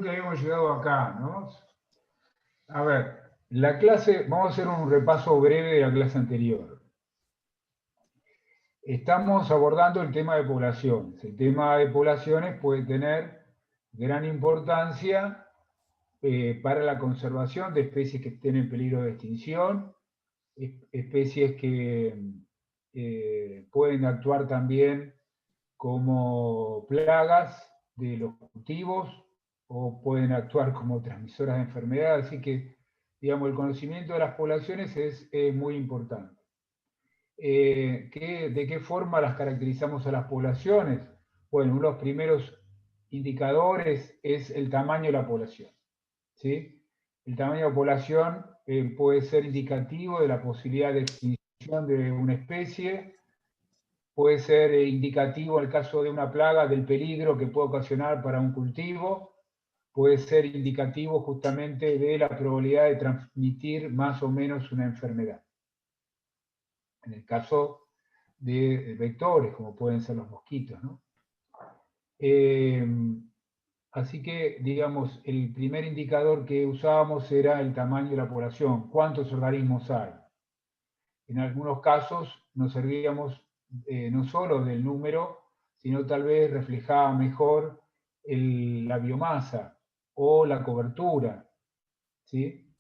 que habíamos llegado acá, ¿no? A ver, la clase, vamos a hacer un repaso breve de la clase anterior. Estamos abordando el tema de poblaciones. El tema de poblaciones puede tener gran importancia para la conservación de especies que estén en peligro de extinción, especies que pueden actuar también como plagas de los cultivos o pueden actuar como transmisoras de enfermedades. Así que, digamos, el conocimiento de las poblaciones es muy importante. ¿De qué forma las caracterizamos a las poblaciones? Bueno, uno de los primeros indicadores es el tamaño de la población, ¿sí? El tamaño de la población puede ser indicativo de la posibilidad de extinción de una especie, puede ser indicativo en el caso de una plaga del peligro que puede ocasionar para un cultivo, puede ser indicativo justamente de la probabilidad de transmitir más o menos una enfermedad. En el caso de vectores, como pueden ser los mosquitos, ¿no? Así que, digamos, el primer indicador que usábamos era el tamaño de la población, cuántos organismos hay. En algunos casos nos servíamos no solo del número, sino tal vez reflejaba mejor la biomasa o la cobertura, ¿sí?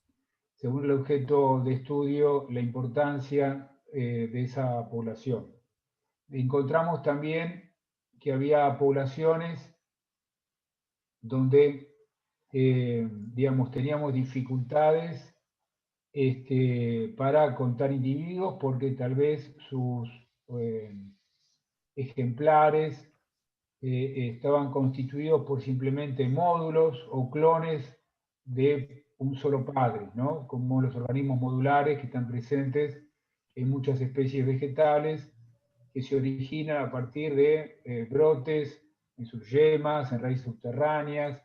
Según el objeto de estudio, la importancia de esa población. Encontramos también que había poblaciones donde, digamos, teníamos dificultades para contar individuos porque tal vez sus ejemplares estaban constituidos por simplemente módulos o clones de un solo padre, ¿no? Como los organismos modulares que están presentes en muchas especies vegetales que se originan a partir de brotes en sus yemas, en raíces subterráneas,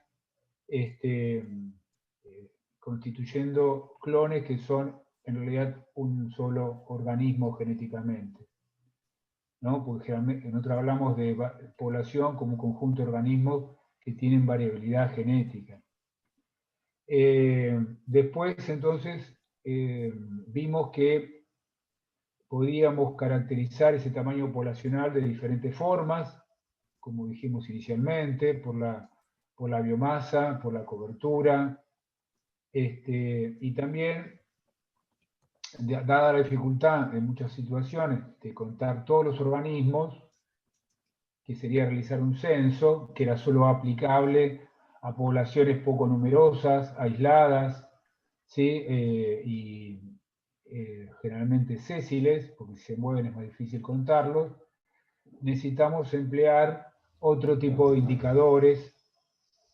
constituyendo clones que son en realidad un solo organismo genéticamente, ¿no? Porque generalmente nosotros hablamos de población como un conjunto de organismos que tienen variabilidad genética. Después, entonces, vimos que podíamos caracterizar ese tamaño poblacional de diferentes formas, como dijimos inicialmente, por la biomasa, por la cobertura, y también, dada la dificultad en muchas situaciones de contar todos los organismos, que sería realizar un censo, que era solo aplicable a poblaciones poco numerosas, aisladas, ¿sí? Y generalmente sésiles, porque si se mueven es más difícil contarlos, necesitamos emplear otro tipo de indicadores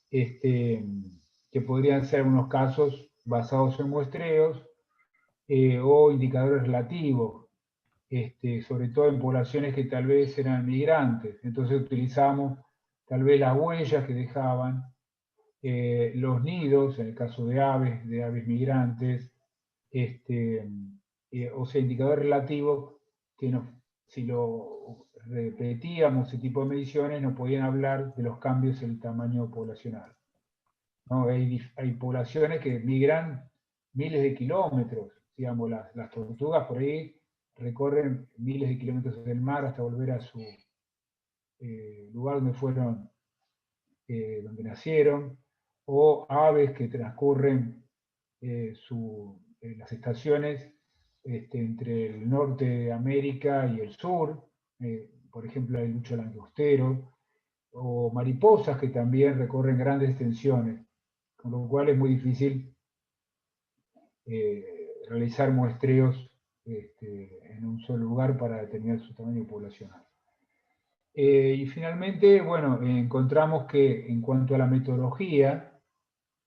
que podrían ser en unos casos basados en muestreos o indicadores relativos, sobre todo en poblaciones que tal vez eran migrantes. Entonces utilizamos tal vez las huellas que dejaban, los nidos, en el caso de aves migrantes, o sea, indicadores relativos que si lo repetíamos ese tipo de mediciones nos podían hablar de los cambios en el tamaño poblacional, ¿no? Hay poblaciones que migran miles de kilómetros, digamos, las tortugas por ahí recorren miles de kilómetros del mar hasta volver a su lugar donde fueron, donde nacieron, o aves que transcurren las estaciones entre el norte de América y el sur, por ejemplo el lucho langostero, o mariposas que también recorren grandes extensiones, con lo cual es muy difícil realizar muestreos en un solo lugar para determinar su tamaño poblacional. Y finalmente, bueno, encontramos que en cuanto a la metodología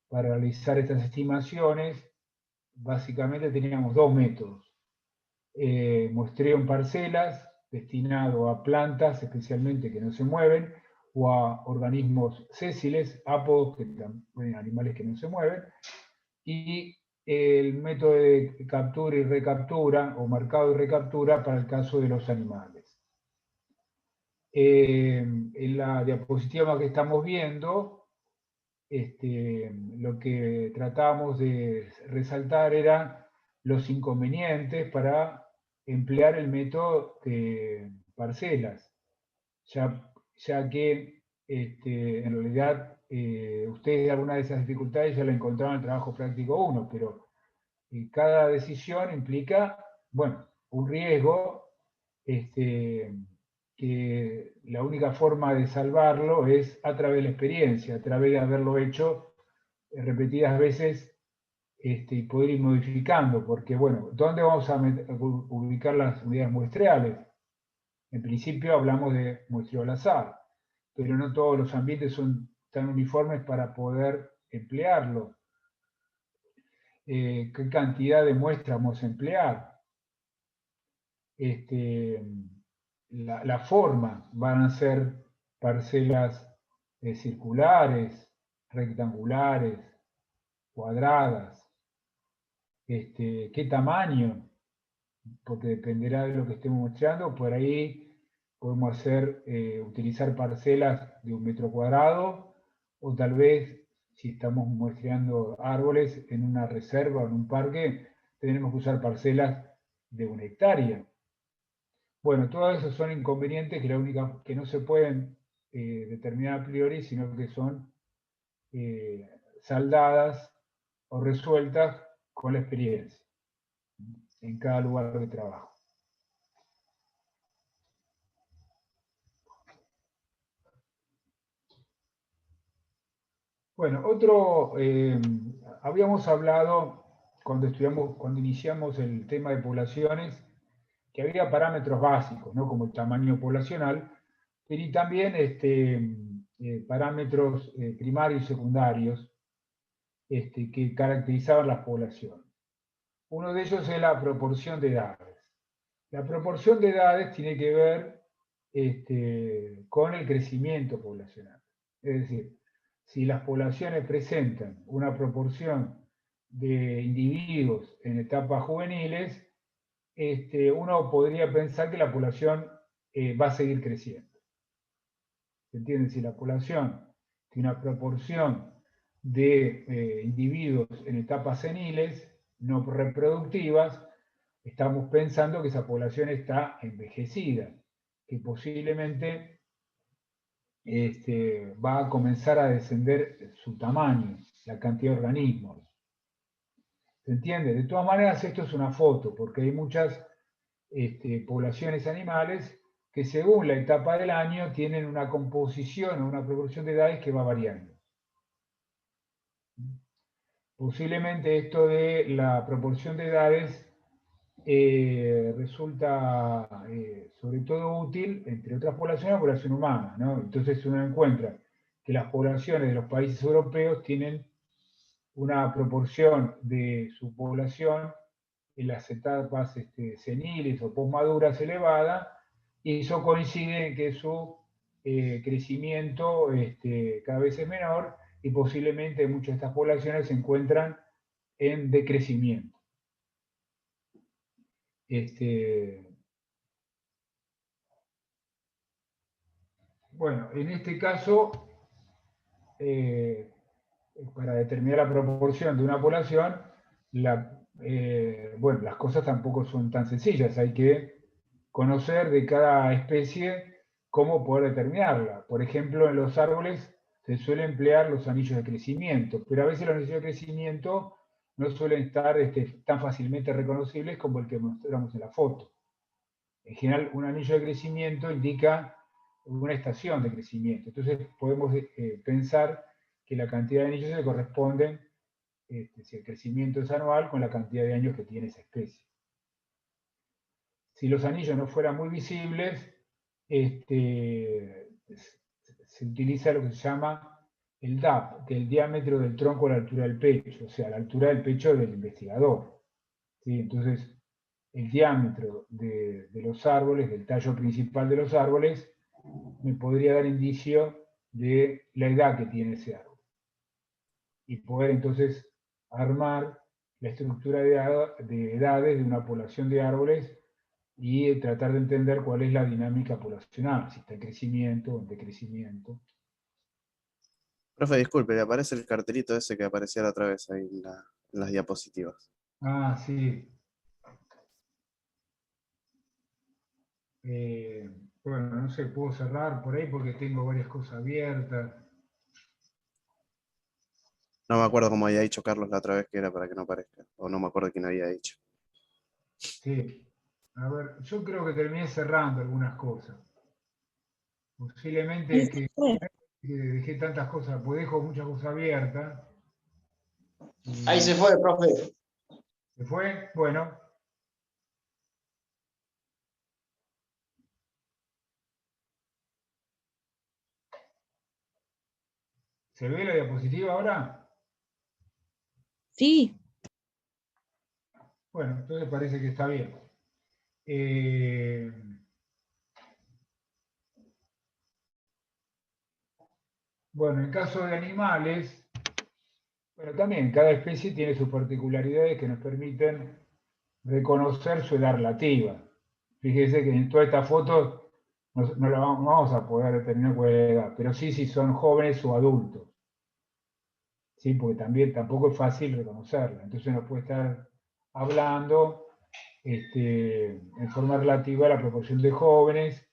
para realizar estas estimaciones, básicamente teníamos dos métodos. Muestreo en parcelas, destinado a plantas especialmente que no se mueven, o a organismos sésiles, ápodos, animales que no se mueven, y el método de captura y recaptura, o marcado y recaptura, para el caso de los animales. En la diapositiva que estamos viendo, lo que tratábamos de resaltar eran los inconvenientes para emplear el método de parcelas, ya que en realidad ustedes alguna de esas dificultades ya la encontraron en el trabajo práctico 1, pero cada decisión implica, bueno, un riesgo, que la única forma de salvarlo es a través de la experiencia, a través de haberlo hecho repetidas veces, y poder ir modificando, porque bueno, ¿dónde vamos a ubicar las unidades muestreales? En principio hablamos de muestreo al azar, pero no todos los ambientes son tan uniformes para poder emplearlo. ¿Qué cantidad de muestras vamos a emplear? La forma, van a ser parcelas circulares, rectangulares, cuadradas, qué tamaño, porque dependerá de lo que estemos muestreando. Por ahí podemos utilizar parcelas de 1 metro cuadrado, o tal vez, si estamos muestreando árboles en una reserva o en un parque, tenemos que usar parcelas de 1 hectárea. Bueno, todos esos son inconvenientes que no se pueden determinar a priori, sino que son saldadas o resueltas con la experiencia en cada lugar de trabajo. Bueno, habíamos hablado cuando iniciamos el tema de poblaciones, que había parámetros básicos, ¿no? Como el tamaño poblacional, y también parámetros primarios y secundarios que caracterizaban las poblaciones. Uno de ellos es la proporción de edades. La proporción de edades tiene que ver con el crecimiento poblacional. Es decir, si las poblaciones presentan una proporción de individuos en etapas juveniles, uno podría pensar que la población va a seguir creciendo. ¿Se entiende? Si la población tiene una proporción de individuos en etapas seniles, no reproductivas, estamos pensando que esa población está envejecida, que posiblemente va a comenzar a descender su tamaño, la cantidad de organismos. ¿Se entiende? De todas maneras, esto es una foto, porque hay muchas poblaciones animales que según la etapa del año tienen una composición o una proporción de edades que va variando. Posiblemente esto de la proporción de edades resulta sobre todo útil, entre otras poblaciones, la población humana, ¿no? Entonces uno encuentra que las poblaciones de los países europeos tienen una proporción de su población en las etapas seniles o posmaduras elevada, y eso coincide en que su crecimiento cada vez es menor, y posiblemente muchas de estas poblaciones se encuentran en decrecimiento. Bueno, en este caso, para determinar la proporción de una población, bueno, las cosas tampoco son tan sencillas. Hay que conocer de cada especie cómo poder determinarla. Por ejemplo, en los árboles se suele emplear los anillos de crecimiento, pero a veces los anillos de crecimiento no suelen estar tan fácilmente reconocibles como el que mostramos en la foto. En general, un anillo de crecimiento indica una estación de crecimiento. Entonces, podemos pensar que la cantidad de anillos se corresponde, si el crecimiento es anual, con la cantidad de años que tiene esa especie. Si los anillos no fueran muy visibles, se utiliza lo que se llama el DAP, que es el diámetro del tronco a la altura del pecho, o sea, la altura del pecho del investigador. ¿Sí? Entonces, el diámetro de los árboles, del tallo principal de los árboles, me podría dar indicio de la edad que tiene ese árbol. Y poder entonces armar la estructura de edades de una población de árboles y tratar de entender cuál es la dinámica poblacional, si está en crecimiento o en decrecimiento. Profe, disculpe, le aparece el cartelito ese que aparecía la otra vez ahí en las diapositivas. Ah, sí. Bueno, no sé, puedo cerrar por ahí porque tengo varias cosas abiertas. No me acuerdo cómo había dicho Carlos la otra vez que era para que no aparezca. O no me acuerdo quién había dicho. Sí. A ver, yo creo que terminé cerrando algunas cosas. Posiblemente es que dejé tantas cosas, pues dejo muchas cosas abiertas. Ahí se fue, profe. ¿Se fue? Bueno. ¿Se ve la diapositiva ahora? Sí. Bueno, entonces parece que está bien. Bueno, en el caso de animales, bueno, también cada especie tiene sus particularidades que nos permiten reconocer su edad relativa. Fíjese que en toda esta foto no la vamos a poder determinar cuál es la edad, pero sí si son jóvenes o adultos. ¿Sí? Porque también tampoco es fácil reconocerla. Entonces nos puede estar hablando en forma relativa a la proporción de jóvenes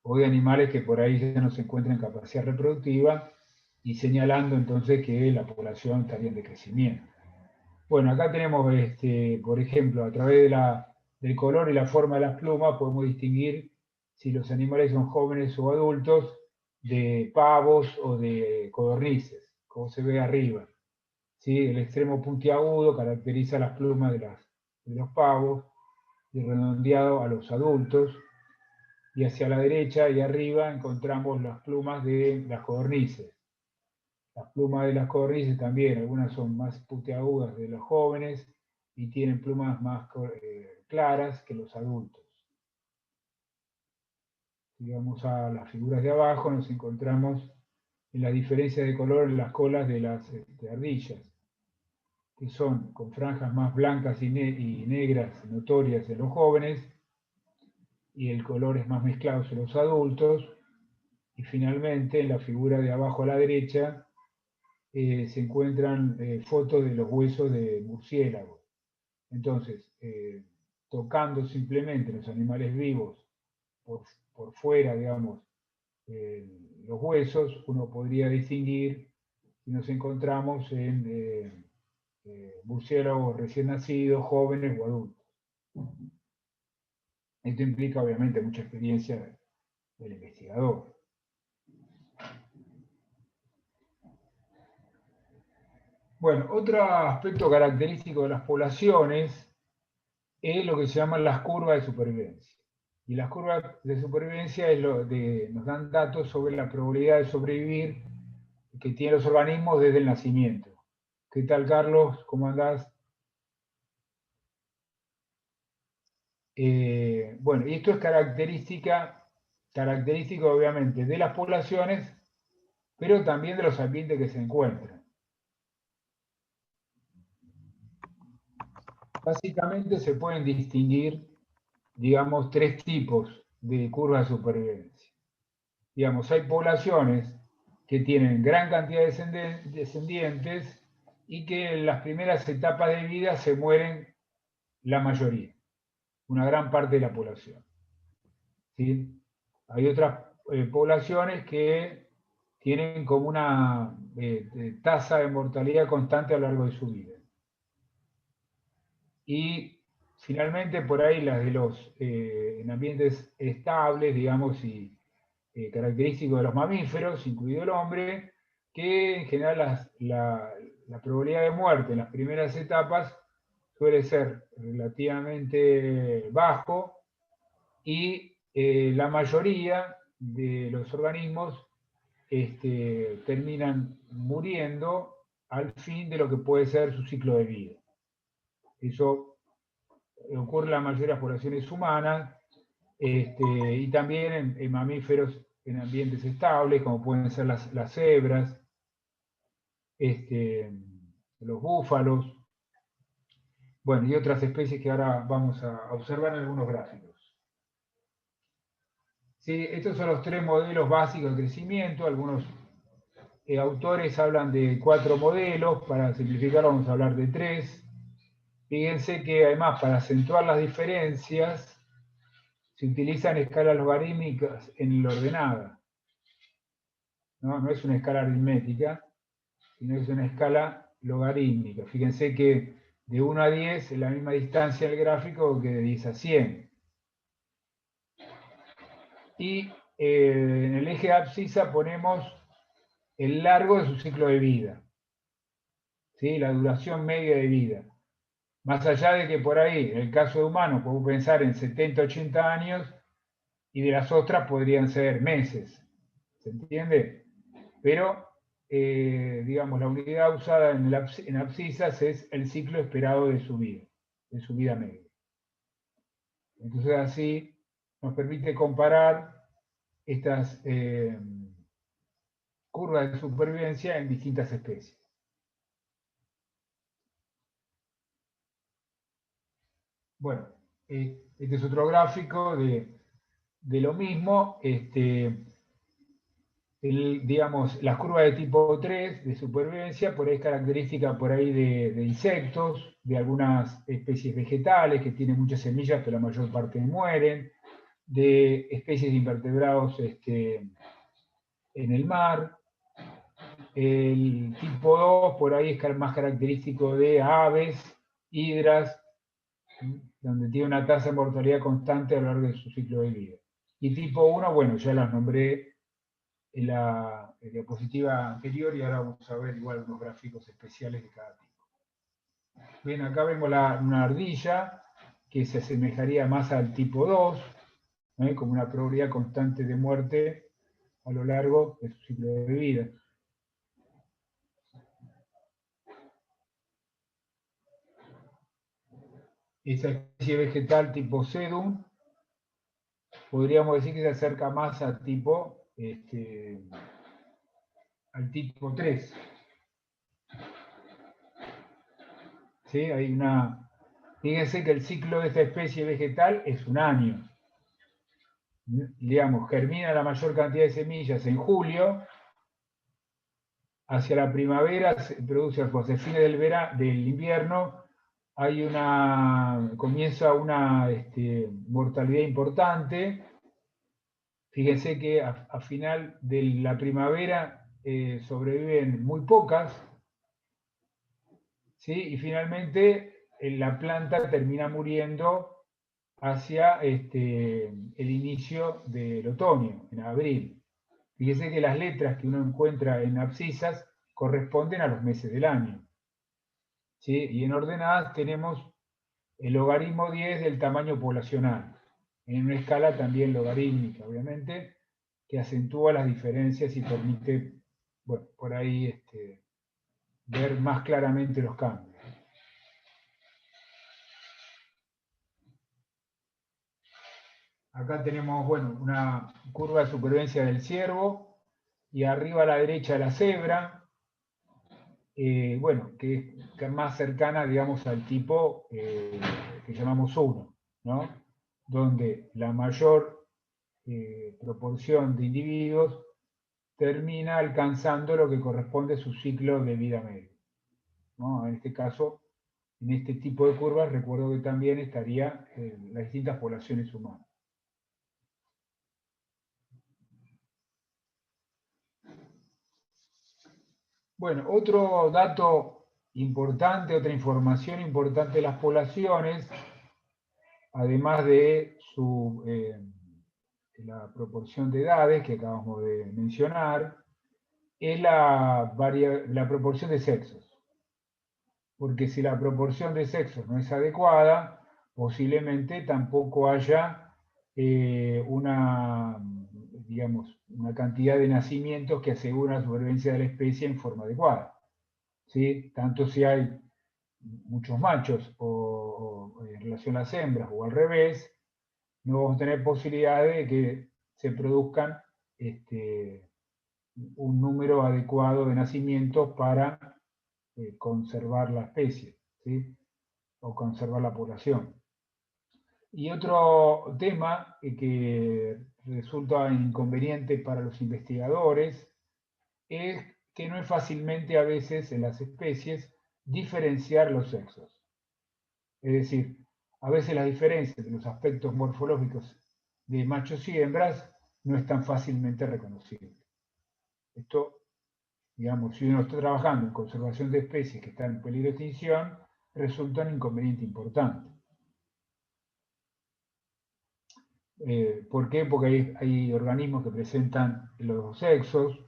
o de animales que por ahí ya no se encuentran en capacidad reproductiva y señalando entonces que la población estaría en decrecimiento. Bueno, acá tenemos, por ejemplo, a través del color y la forma de las plumas podemos distinguir si los animales son jóvenes o adultos de pavos o de codornices, como se ve arriba. ¿Sí? El extremo puntiagudo caracteriza las plumas de los pavos y redondeado a los adultos. Y hacia la derecha y arriba encontramos las plumas de las codornices. Las plumas de las codornices también, algunas son más puntiagudas de los jóvenes y tienen plumas más claras que los adultos. Si vamos a las figuras de abajo, nos encontramos en la diferencia de color en las colas de las ardillas, que son con franjas más blancas y negras notorias en los jóvenes, y el color es más mezclado en los adultos. Y finalmente, en la figura de abajo a la derecha, se encuentran fotos de los huesos de murciélago. Entonces, tocando simplemente los animales vivos por fuera, digamos, los huesos, uno podría distinguir si nos encontramos en murciélagos recién nacidos, jóvenes o adultos. Esto implica obviamente mucha experiencia del investigador. Bueno, otro aspecto característico de las poblaciones es lo que se llaman las curvas de supervivencia. Y las curvas de supervivencia nos dan datos sobre la probabilidad de sobrevivir que tienen los organismos desde el nacimiento. ¿Qué tal, Carlos? ¿Cómo andás? Bueno, y esto es característico obviamente de las poblaciones, pero también de los ambientes que se encuentran. Básicamente se pueden distinguir, digamos, tres tipos de curvas de supervivencia. Digamos, hay poblaciones que tienen gran cantidad de descendientes y que en las primeras etapas de vida se mueren la mayoría, una gran parte de la población. ¿Sí? Hay otras poblaciones que tienen como una tasa de mortalidad constante a lo largo de su vida. Y finalmente por ahí las de los en ambientes estables, digamos, y característicos de los mamíferos, incluido el hombre, que en general la probabilidad de muerte en las primeras etapas suele ser relativamente bajo y la mayoría de los organismos terminan muriendo al fin de lo que puede ser su ciclo de vida. Eso ocurre en la mayoría de las poblaciones humanas y también en mamíferos en ambientes estables, como pueden ser las cebras, los búfalos, bueno, y otras especies que ahora vamos a observar en algunos gráficos. Sí, estos son los tres modelos básicos de crecimiento, algunos autores hablan de 4 modelos, para simplificar vamos a hablar de 3. Fíjense que además para acentuar las diferencias se utilizan escalas logarítmicas en la ordenada. No es una escala aritmética, sino es una escala logarítmica. Fíjense que de 1 a 10 es la misma distancia del gráfico que de 10 a 100. Y en el eje de abscisa ponemos el largo de su ciclo de vida, ¿sí? La duración media de vida. Más allá de que por ahí, en el caso de humanos, podemos pensar en 70, 80 años, y de las otras podrían ser meses. ¿Se entiende? Pero, digamos, la unidad usada en abscisas es el ciclo esperado de su vida media. Entonces así nos permite comparar estas curvas de supervivencia en distintas especies. Bueno, este es otro gráfico de lo mismo. Digamos, las curvas de tipo 3 de supervivencia, por ahí es característica por ahí de insectos, de algunas especies vegetales que tienen muchas semillas, pero la mayor parte mueren, de especies de invertebrados en el mar. El tipo 2 por ahí es más característico de aves, hidras, donde tiene una tasa de mortalidad constante a lo largo de su ciclo de vida. Y tipo 1, bueno, ya las nombré en la diapositiva anterior, y ahora vamos a ver igual unos gráficos especiales de cada tipo. Bien, acá vemos una ardilla que se asemejaría más al tipo 2, como una probabilidad constante de muerte a lo largo de su ciclo de vida. Esa especie vegetal tipo sedum, podríamos decir que se acerca más al tipo 3. ¿Sí? Fíjense que el ciclo de esta especie vegetal es 1 año. Digamos, germina la mayor cantidad de semillas en julio, hacia la primavera se produce, hacia el fin del invierno, comienza una mortalidad importante. Fíjense que a final de la primavera sobreviven muy pocas, ¿sí? Y finalmente la planta termina muriendo hacia el inicio del otoño, en abril. Fíjese que las letras que uno encuentra en abscisas corresponden a los meses del año, ¿sí? Y en ordenadas tenemos el logaritmo 10 del tamaño poblacional, en una escala también logarítmica, obviamente, que acentúa las diferencias y permite, bueno, por ahí ver más claramente los cambios. Acá tenemos, bueno, una curva de supervivencia del ciervo, y arriba a la derecha la cebra, bueno, que es más cercana, digamos, al tipo que llamamos 1, ¿no? Donde la mayor proporción de individuos termina alcanzando lo que corresponde a su ciclo de vida medio, ¿no? En este caso, en este tipo de curvas, recuerdo que también estaría las distintas poblaciones humanas. Bueno, otro dato importante, otra información importante de las poblaciones, además de la proporción de edades que acabamos de mencionar, es la proporción de sexos. Porque si la proporción de sexos no es adecuada, posiblemente tampoco haya una cantidad de nacimientos que aseguren la supervivencia de la especie en forma adecuada, ¿sí? Tanto si hay muchos machos o en relación a las hembras o al revés, no vamos a tener posibilidades de que se produzcan un número adecuado de nacimientos para conservar la especie, ¿sí? O conservar la población. Y otro tema que resulta inconveniente para los investigadores es que no es fácilmente a veces en las especies diferenciar los sexos. Es decir, a veces la diferencia de los aspectos morfológicos de machos y hembras no es tan fácilmente reconocible. Esto, digamos, si uno está trabajando en conservación de especies que están en peligro de extinción, resulta un inconveniente importante. ¿Por qué? Porque hay organismos que presentan los dos sexos,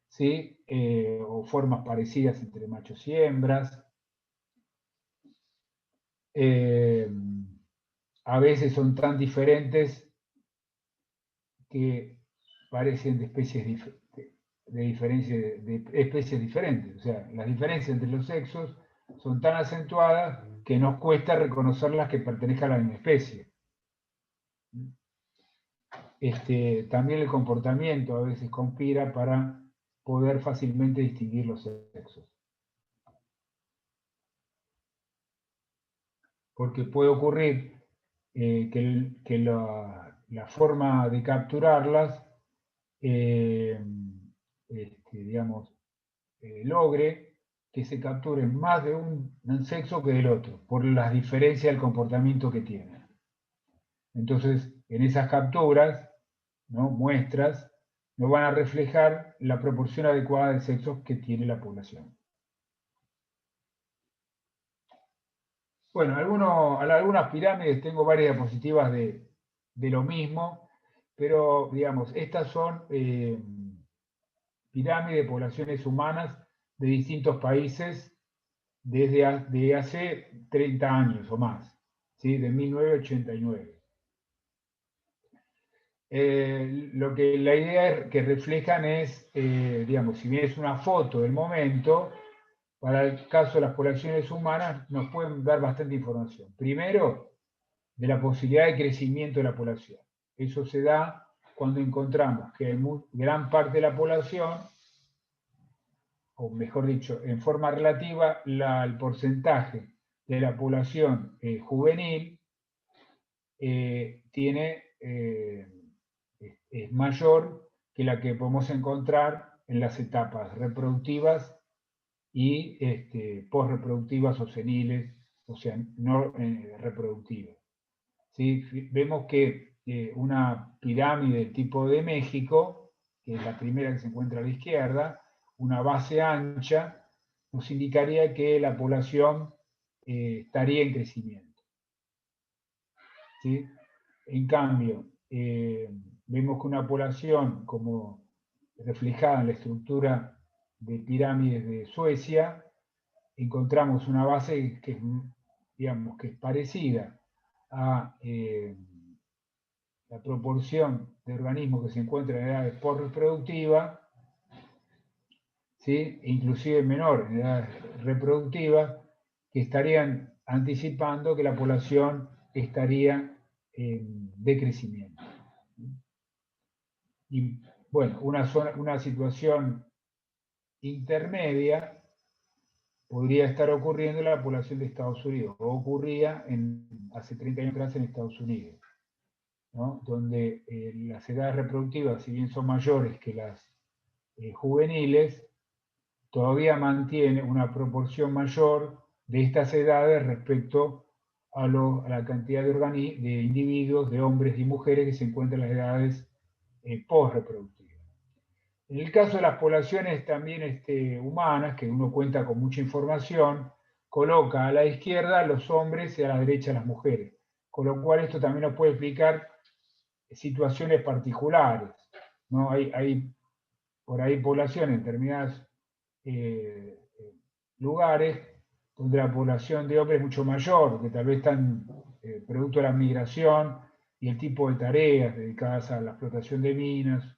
¿sí? O formas parecidas entre machos y hembras. A veces son tan diferentes que parecen de especies de especies diferentes. O sea, las diferencias entre los sexos son tan acentuadas que nos cuesta reconocerlas que pertenezcan a la misma especie. También el comportamiento a veces conspira para poder fácilmente distinguir los sexos. Porque puede ocurrir que la forma de capturarlas, digamos, logre que se capturen más de un sexo que del otro, por las diferencias del comportamiento que tienen. Entonces, en esas capturas, ¿no? Muestras, no van a reflejar la proporción adecuada de sexos que tiene la población. Bueno, algunas pirámides, tengo varias diapositivas de lo mismo, pero digamos, estas son pirámides de poblaciones humanas de distintos países desde hace 30 años o más, ¿sí? De 1989. Lo que la idea que reflejan es, digamos, si bien es una foto del momento, para el caso de las poblaciones humanas nos pueden dar bastante información. Primero, de la posibilidad de crecimiento de la población. Eso se da cuando encontramos que gran parte de la población, o mejor dicho, en forma relativa, el porcentaje de la población juvenil es mayor que la que podemos encontrar en las etapas reproductivas y posreproductivas o seniles, o sea, no reproductivas. ¿Sí? Vemos que una pirámide del tipo de México, que es la primera que se encuentra a la izquierda, una base ancha, nos indicaría que la población estaría en crecimiento. ¿Sí? En cambio, vemos que una población, como reflejada en la estructura de pirámides de Suecia, encontramos una base que, digamos, que es parecida a la proporción de organismos que se encuentran en edades postreproductivas, ¿sí? E inclusive menor en edades reproductivas, que estarían anticipando que la población estaría en decrecimiento. Y bueno, una situación intermedia podría estar ocurriendo en la población de Estados Unidos, o ocurría hace 30 años atrás en Estados Unidos, ¿no? Donde las edades reproductivas, si bien son mayores que las juveniles, todavía mantiene una proporción mayor de estas edades respecto a la cantidad de individuos, de hombres y mujeres que se encuentran en las edades postreproductivas. En el caso de las poblaciones también humanas, que uno cuenta con mucha información, coloca a la izquierda a los hombres y a la derecha a las mujeres. Con lo cual esto también nos puede explicar situaciones particulares, ¿no? Hay por ahí poblaciones en determinados lugares donde la población de hombres es mucho mayor, que tal vez están producto de la migración y el tipo de tareas dedicadas a la explotación de minas,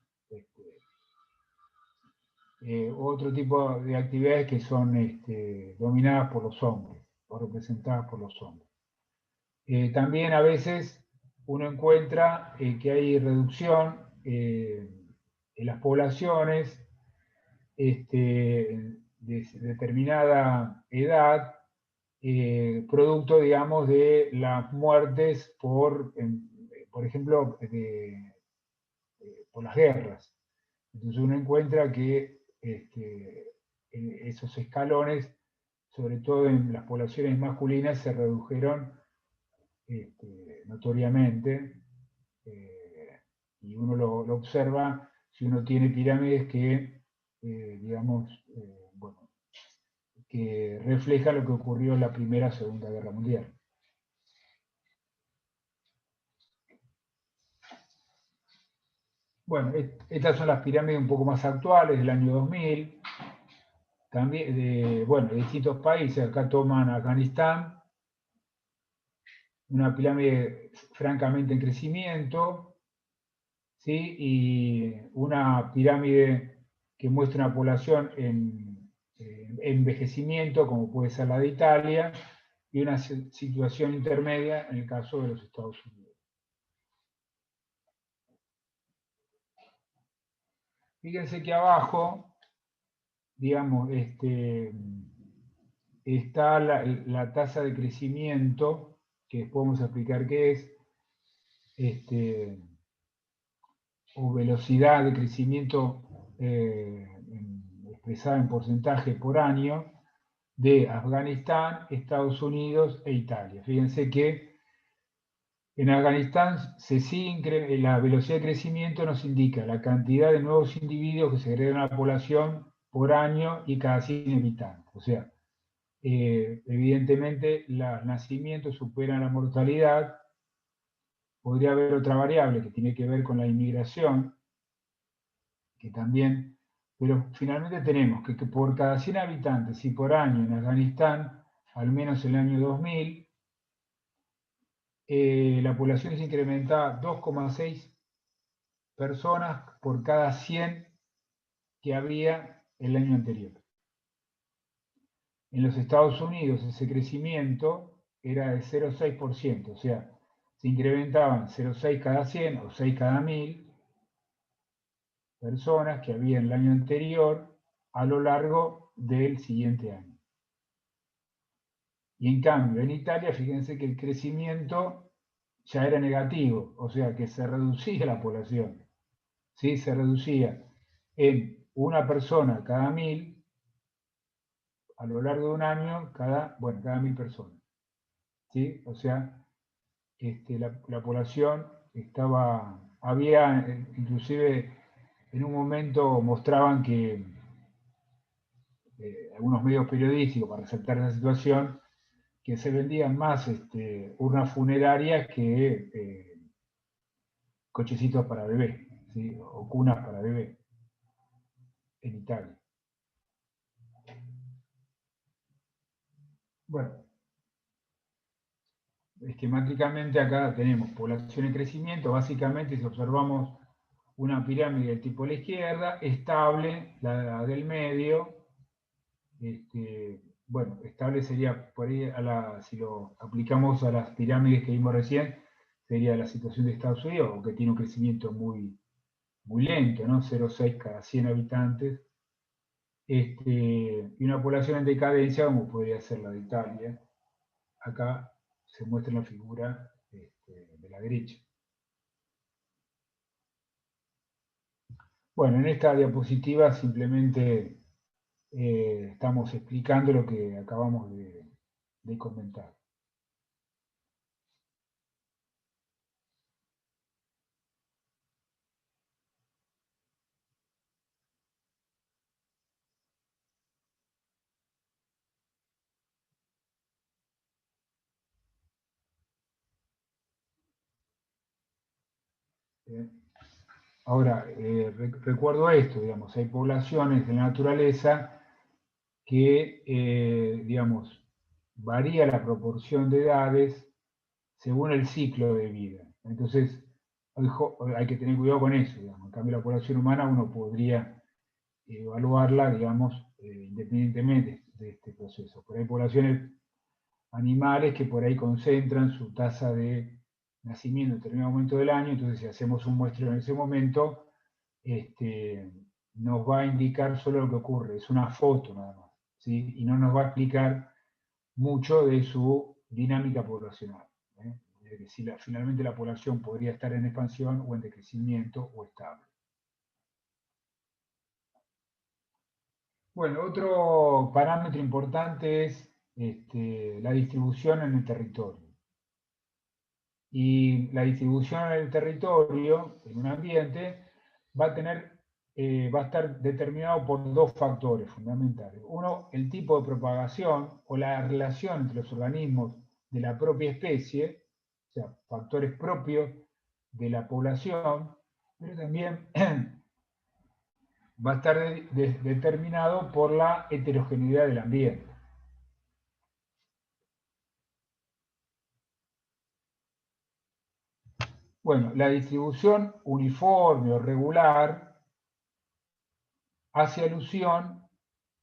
otro tipo de actividades que son dominadas por los hombres o representadas por los hombres. También a veces uno encuentra que hay reducción en las poblaciones de determinada edad, producto, digamos, de las muertes por ejemplo, por las guerras. Entonces uno encuentra que esos escalones, sobre todo en las poblaciones masculinas, se redujeron notoriamente, y uno lo observa si uno tiene pirámides que, digamos, bueno, que refleja lo que ocurrió en la Primera y Segunda Guerra Mundial. Bueno, estas son las pirámides un poco más actuales, del año 2000, también de distintos países. Acá toman Afganistán, una pirámide francamente en crecimiento, ¿sí? Y una pirámide que muestra una población en envejecimiento, como puede ser la de Italia, y una situación intermedia en el caso de los Estados Unidos. Fíjense que abajo, digamos, está la tasa de crecimiento, que después vamos a explicar qué es, o velocidad de crecimiento expresada en porcentaje por año, de Afganistán, Estados Unidos e Italia. Fíjense que en Afganistán la velocidad de crecimiento nos indica la cantidad de nuevos individuos que se agregan a la población por año y cada 100 habitantes. O sea, evidentemente los nacimientos superan la mortalidad. Podría haber otra variable que tiene que ver con la inmigración, que también, pero finalmente tenemos que por cada 100 habitantes y por año en Afganistán, al menos en el año 2000, la población se incrementaba 2,6 personas por cada 100 que había el año anterior. En los Estados Unidos ese crecimiento era de 0,6%, o sea, se incrementaban 0,6 cada 100 o 6 cada 1000 personas que había en el año anterior a lo largo del siguiente año. Y en cambio, en Italia, fíjense que el crecimiento ya era negativo, o sea que se reducía la población. ¿Sí? Se reducía en una persona cada 1000, a lo largo de un año, cada 1000 personas. ¿Sí? O sea, la población había, inclusive en un momento mostraban que algunos medios periodísticos, para resaltar esa situación, que se vendían más urnas funerarias que cochecitos para bebé, ¿sí? O cunas para bebé en Italia. Bueno, esquemáticamente acá tenemos población en crecimiento. Básicamente, si observamos una pirámide del tipo a la izquierda, estable, la del medio, bueno, estable sería por ahí, si lo aplicamos a las pirámides que vimos recién, sería la situación de Estados Unidos, que tiene un crecimiento muy, muy lento, ¿no? 0,6 cada 100 habitantes, y una población en decadencia, como podría ser la de Italia. Acá se muestra la figura de la derecha. Bueno, en esta diapositiva simplemente estamos explicando lo que acabamos de comentar. Ahora, recuerdo esto, digamos, hay poblaciones de la naturaleza que, digamos, varía la proporción de edades según el ciclo de vida. Entonces, hay que tener cuidado con eso, digamos. En cambio, la población humana uno podría evaluarla, digamos, independientemente de este proceso. Pero hay poblaciones animales que por ahí concentran su tasa de nacimiento en determinado momento del año, entonces si hacemos un muestreo en ese momento, nos va a indicar solo lo que ocurre, es una foto nada más, ¿sí? Y no nos va a explicar mucho de su dinámica poblacional. Es decir, finalmente la población podría estar en expansión o en decrecimiento o estable. Bueno, otro parámetro importante es la distribución en el territorio. Y la distribución en el territorio, en un ambiente, va a estar determinado por dos factores fundamentales. Uno, el tipo de propagación o la relación entre los organismos de la propia especie, o sea, factores propios de la población, pero también va a estar determinado por la heterogeneidad del ambiente. Bueno, la distribución uniforme o regular hace alusión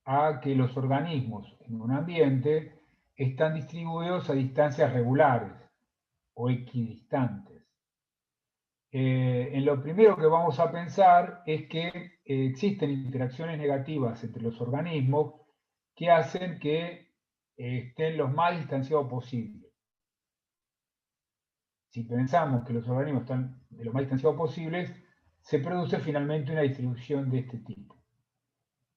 a que los organismos en un ambiente están distribuidos a distancias regulares o equidistantes. En lo primero que vamos a pensar es que existen interacciones negativas entre los organismos que hacen que estén los más distanciados posible. Si pensamos que los organismos están de lo más distanciados posibles, se produce finalmente una distribución de este tipo.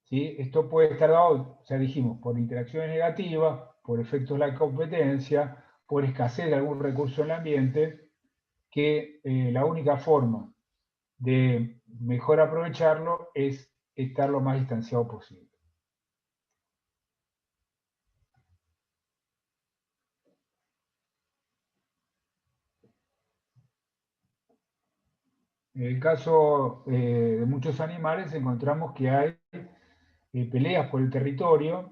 ¿Sí? Esto puede estar dado, ya dijimos, por interacciones negativas, por efectos de la competencia, por escasez de algún recurso en el ambiente, que la única forma de mejor aprovecharlo es estar lo más distanciado posible. En el caso de muchos animales encontramos que hay peleas por el territorio,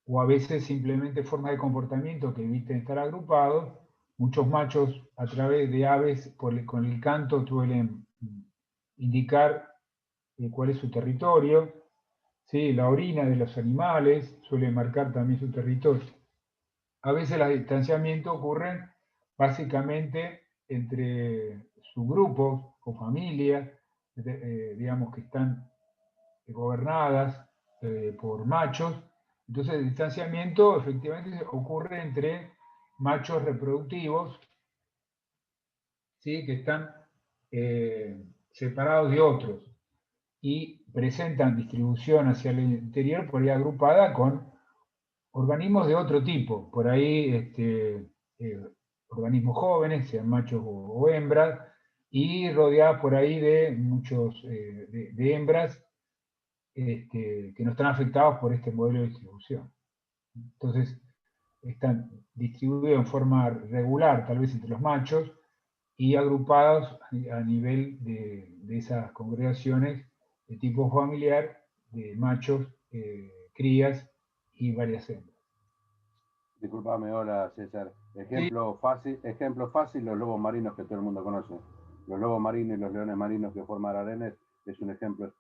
o a veces simplemente formas de comportamiento que eviten estar agrupados. Muchos machos a través de aves con el canto suelen indicar cuál es su territorio. ¿Sí? La orina de los animales suele marcar también su territorio. A veces los distanciamientos ocurren básicamente entre subgrupos o familias, digamos que están gobernadas por machos. Entonces el distanciamiento efectivamente ocurre entre machos reproductivos, ¿sí? Que están separados de otros y presentan distribución hacia el interior por ahí agrupada con organismos de otro tipo, por ahí organismos jóvenes, sean machos o hembras, y rodeadas por ahí de muchos de hembras que no están afectados por este modelo de distribución. Entonces, están distribuidos en forma regular, tal vez entre los machos, y agrupados a nivel de esas congregaciones de tipo familiar, de machos, crías y varias hembras. Disculpame, hola César. Ejemplo fácil, los lobos marinos que todo el mundo conoce. Los lobos marinos y los leones marinos que forman harenes es un ejemplo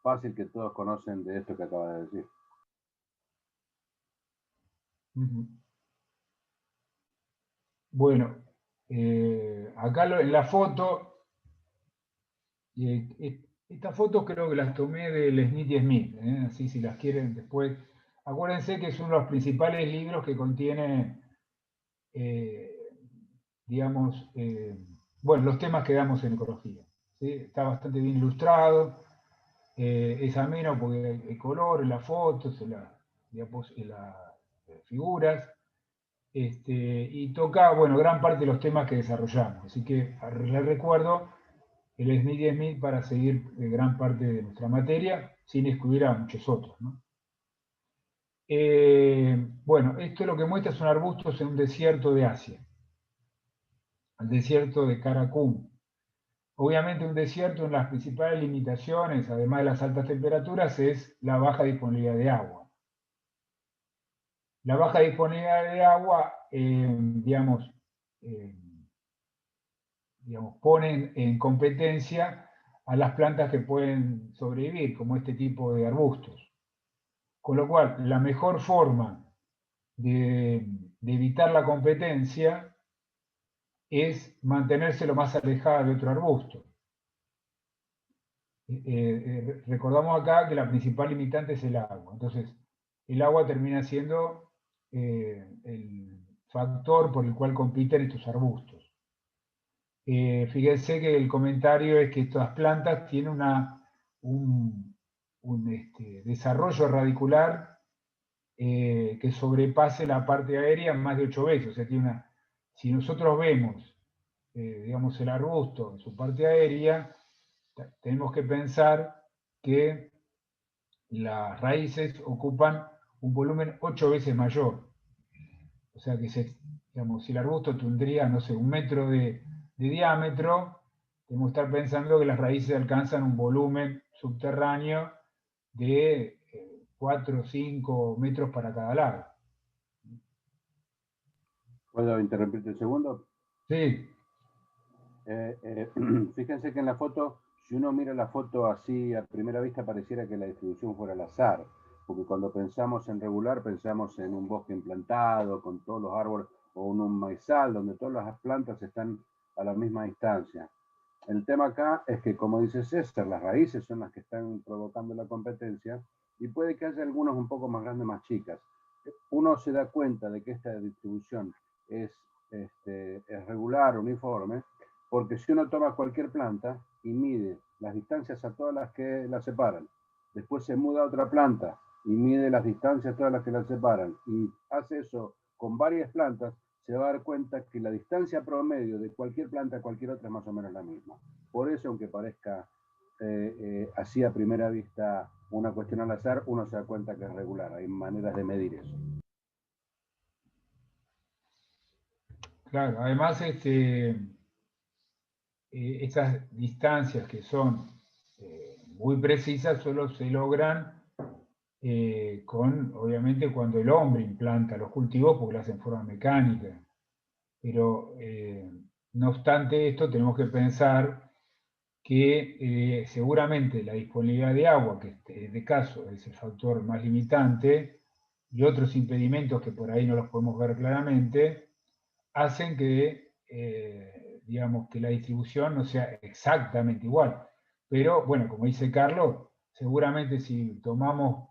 fácil que todos conocen de esto que acaba de decir. Bueno, acá en la foto, estas fotos creo que las tomé del Smith y Smith, así si las quieren después. Acuérdense que es uno de los principales libros que contiene, digamos, bueno, los temas que damos en ecología. ¿Sí? Está bastante bien ilustrado, es ameno porque hay color en las fotos, en las figuras. Y toca, bueno, gran parte de los temas que desarrollamos. Así que les recuerdo el Smith y Smith para seguir gran parte de nuestra materia, sin excluir a muchos otros, ¿no? Bueno, esto lo que muestra son arbustos en un desierto de Asia, el desierto de Karakum. Obviamente un desierto, en las principales limitaciones, además de las altas temperaturas, es la baja disponibilidad de agua. La baja disponibilidad de agua, digamos, ponen en competencia a las plantas que pueden sobrevivir, como este tipo de arbustos. Con lo cual, la mejor forma de evitar la competencia es mantenerse lo más alejada de otro arbusto. Recordamos acá que la principal limitante es el agua. Entonces, el agua termina siendo el factor por el cual compiten estos arbustos. Fíjense que el comentario es que estas plantas tienen desarrollo radicular que sobrepase la parte aérea más de 8 veces. O sea, si nosotros vemos, digamos, el arbusto en su parte aérea, tenemos que pensar que las raíces ocupan un volumen 8 veces mayor. O sea que, digamos, si el arbusto tendría, no sé, 1 metro de diámetro, tenemos que estar pensando que las raíces alcanzan un volumen subterráneo de 4 o 5 metros para cada lado. ¿Puedo interrumpirte un segundo? Sí. Fíjense que en la foto, si uno mira la foto así a primera vista, pareciera que la distribución fuera al azar, porque cuando pensamos en regular, pensamos en un bosque implantado, con todos los árboles, o en un maizal, donde todas las plantas están a la misma distancia. El tema acá es que, como dice César, las raíces son las que están provocando la competencia, y puede que haya algunos un poco más grandes, más chicas. Uno se da cuenta de que esta distribución es regular, uniforme, porque si uno toma cualquier planta y mide las distancias a todas las que la separan, después se muda a otra planta y mide las distancias a todas las que la separan, y hace eso con varias plantas, se va a dar cuenta que la distancia promedio de cualquier planta a cualquier otra es más o menos la misma. Por eso, aunque parezca así a primera vista una cuestión al azar, uno se da cuenta que es regular. Hay maneras de medir eso. Claro, además esas distancias que son muy precisas solo se logran obviamente, cuando el hombre implanta los cultivos, porque lo hace en forma mecánica. Pero, no obstante esto, tenemos que pensar que seguramente la disponibilidad de agua, que en este caso es el factor más limitante, y otros impedimentos que por ahí no los podemos ver claramente, hacen que, digamos, que la distribución no sea exactamente igual. Pero, bueno, como dice Carlos, seguramente si tomamos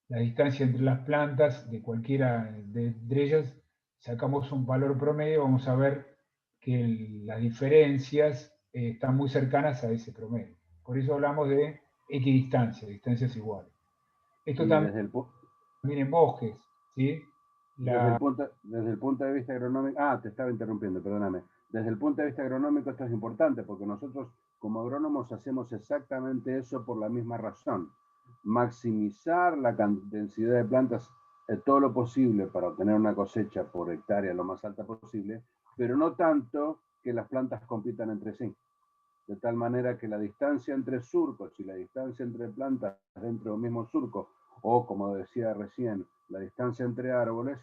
la distancia entre las plantas de cualquiera de ellas, sacamos un valor promedio, vamos a ver que las diferencias están muy cercanas a ese promedio. Por eso hablamos de equidistancia, distancias iguales. Esto Y también en bosques, ¿sí? desde el punto de vista agronómico, te estaba interrumpiendo, perdóname. Desde el punto de vista agronómico esto es importante, porque nosotros como agrónomos hacemos exactamente eso por la misma razón. Maximizar la densidad de plantas todo lo posible para obtener una cosecha por hectárea lo más alta posible, pero no tanto que las plantas compitan entre sí. De tal manera que la distancia entre surcos y la distancia entre plantas dentro del mismo surco, o como decía recién, la distancia entre árboles,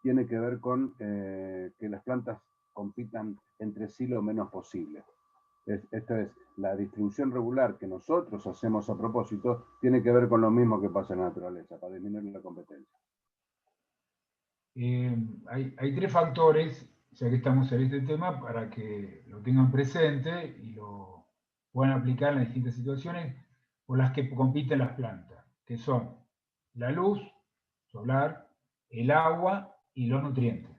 tiene que ver con que las plantas compitan entre sí lo menos posible. Esta es la distribución regular que nosotros hacemos a propósito, tiene que ver con lo mismo que pasa en la naturaleza, para disminuir la competencia. Hay 3 factores, ya que estamos en este tema, para que lo tengan presente y lo puedan aplicar en las distintas situaciones por las que compiten las plantas, que son la luz solar, el agua y los nutrientes.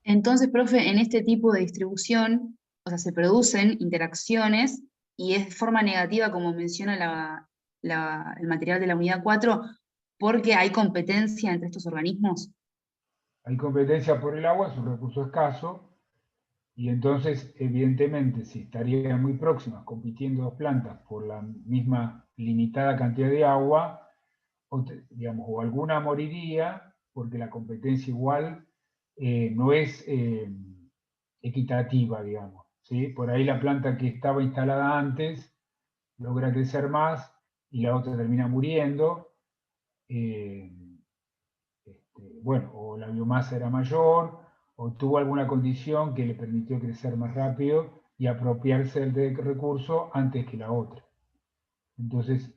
Entonces, profe, en este tipo de distribución, o sea, se producen interacciones y es de forma negativa, como menciona el material de la unidad 4, porque hay competencia entre estos organismos. Hay competencia por el agua, es un recurso escaso, y entonces, evidentemente, si estarían muy próximas compitiendo 2 plantas por la misma limitada cantidad de agua, digamos, o alguna moriría, porque la competencia igual no es equitativa, digamos, ¿sí? Por ahí la planta que estaba instalada antes logra crecer más y la otra termina muriendo. Bueno, o la biomasa era mayor, o tuvo alguna condición que le permitió crecer más rápido y apropiarse del recurso antes que la otra. Entonces,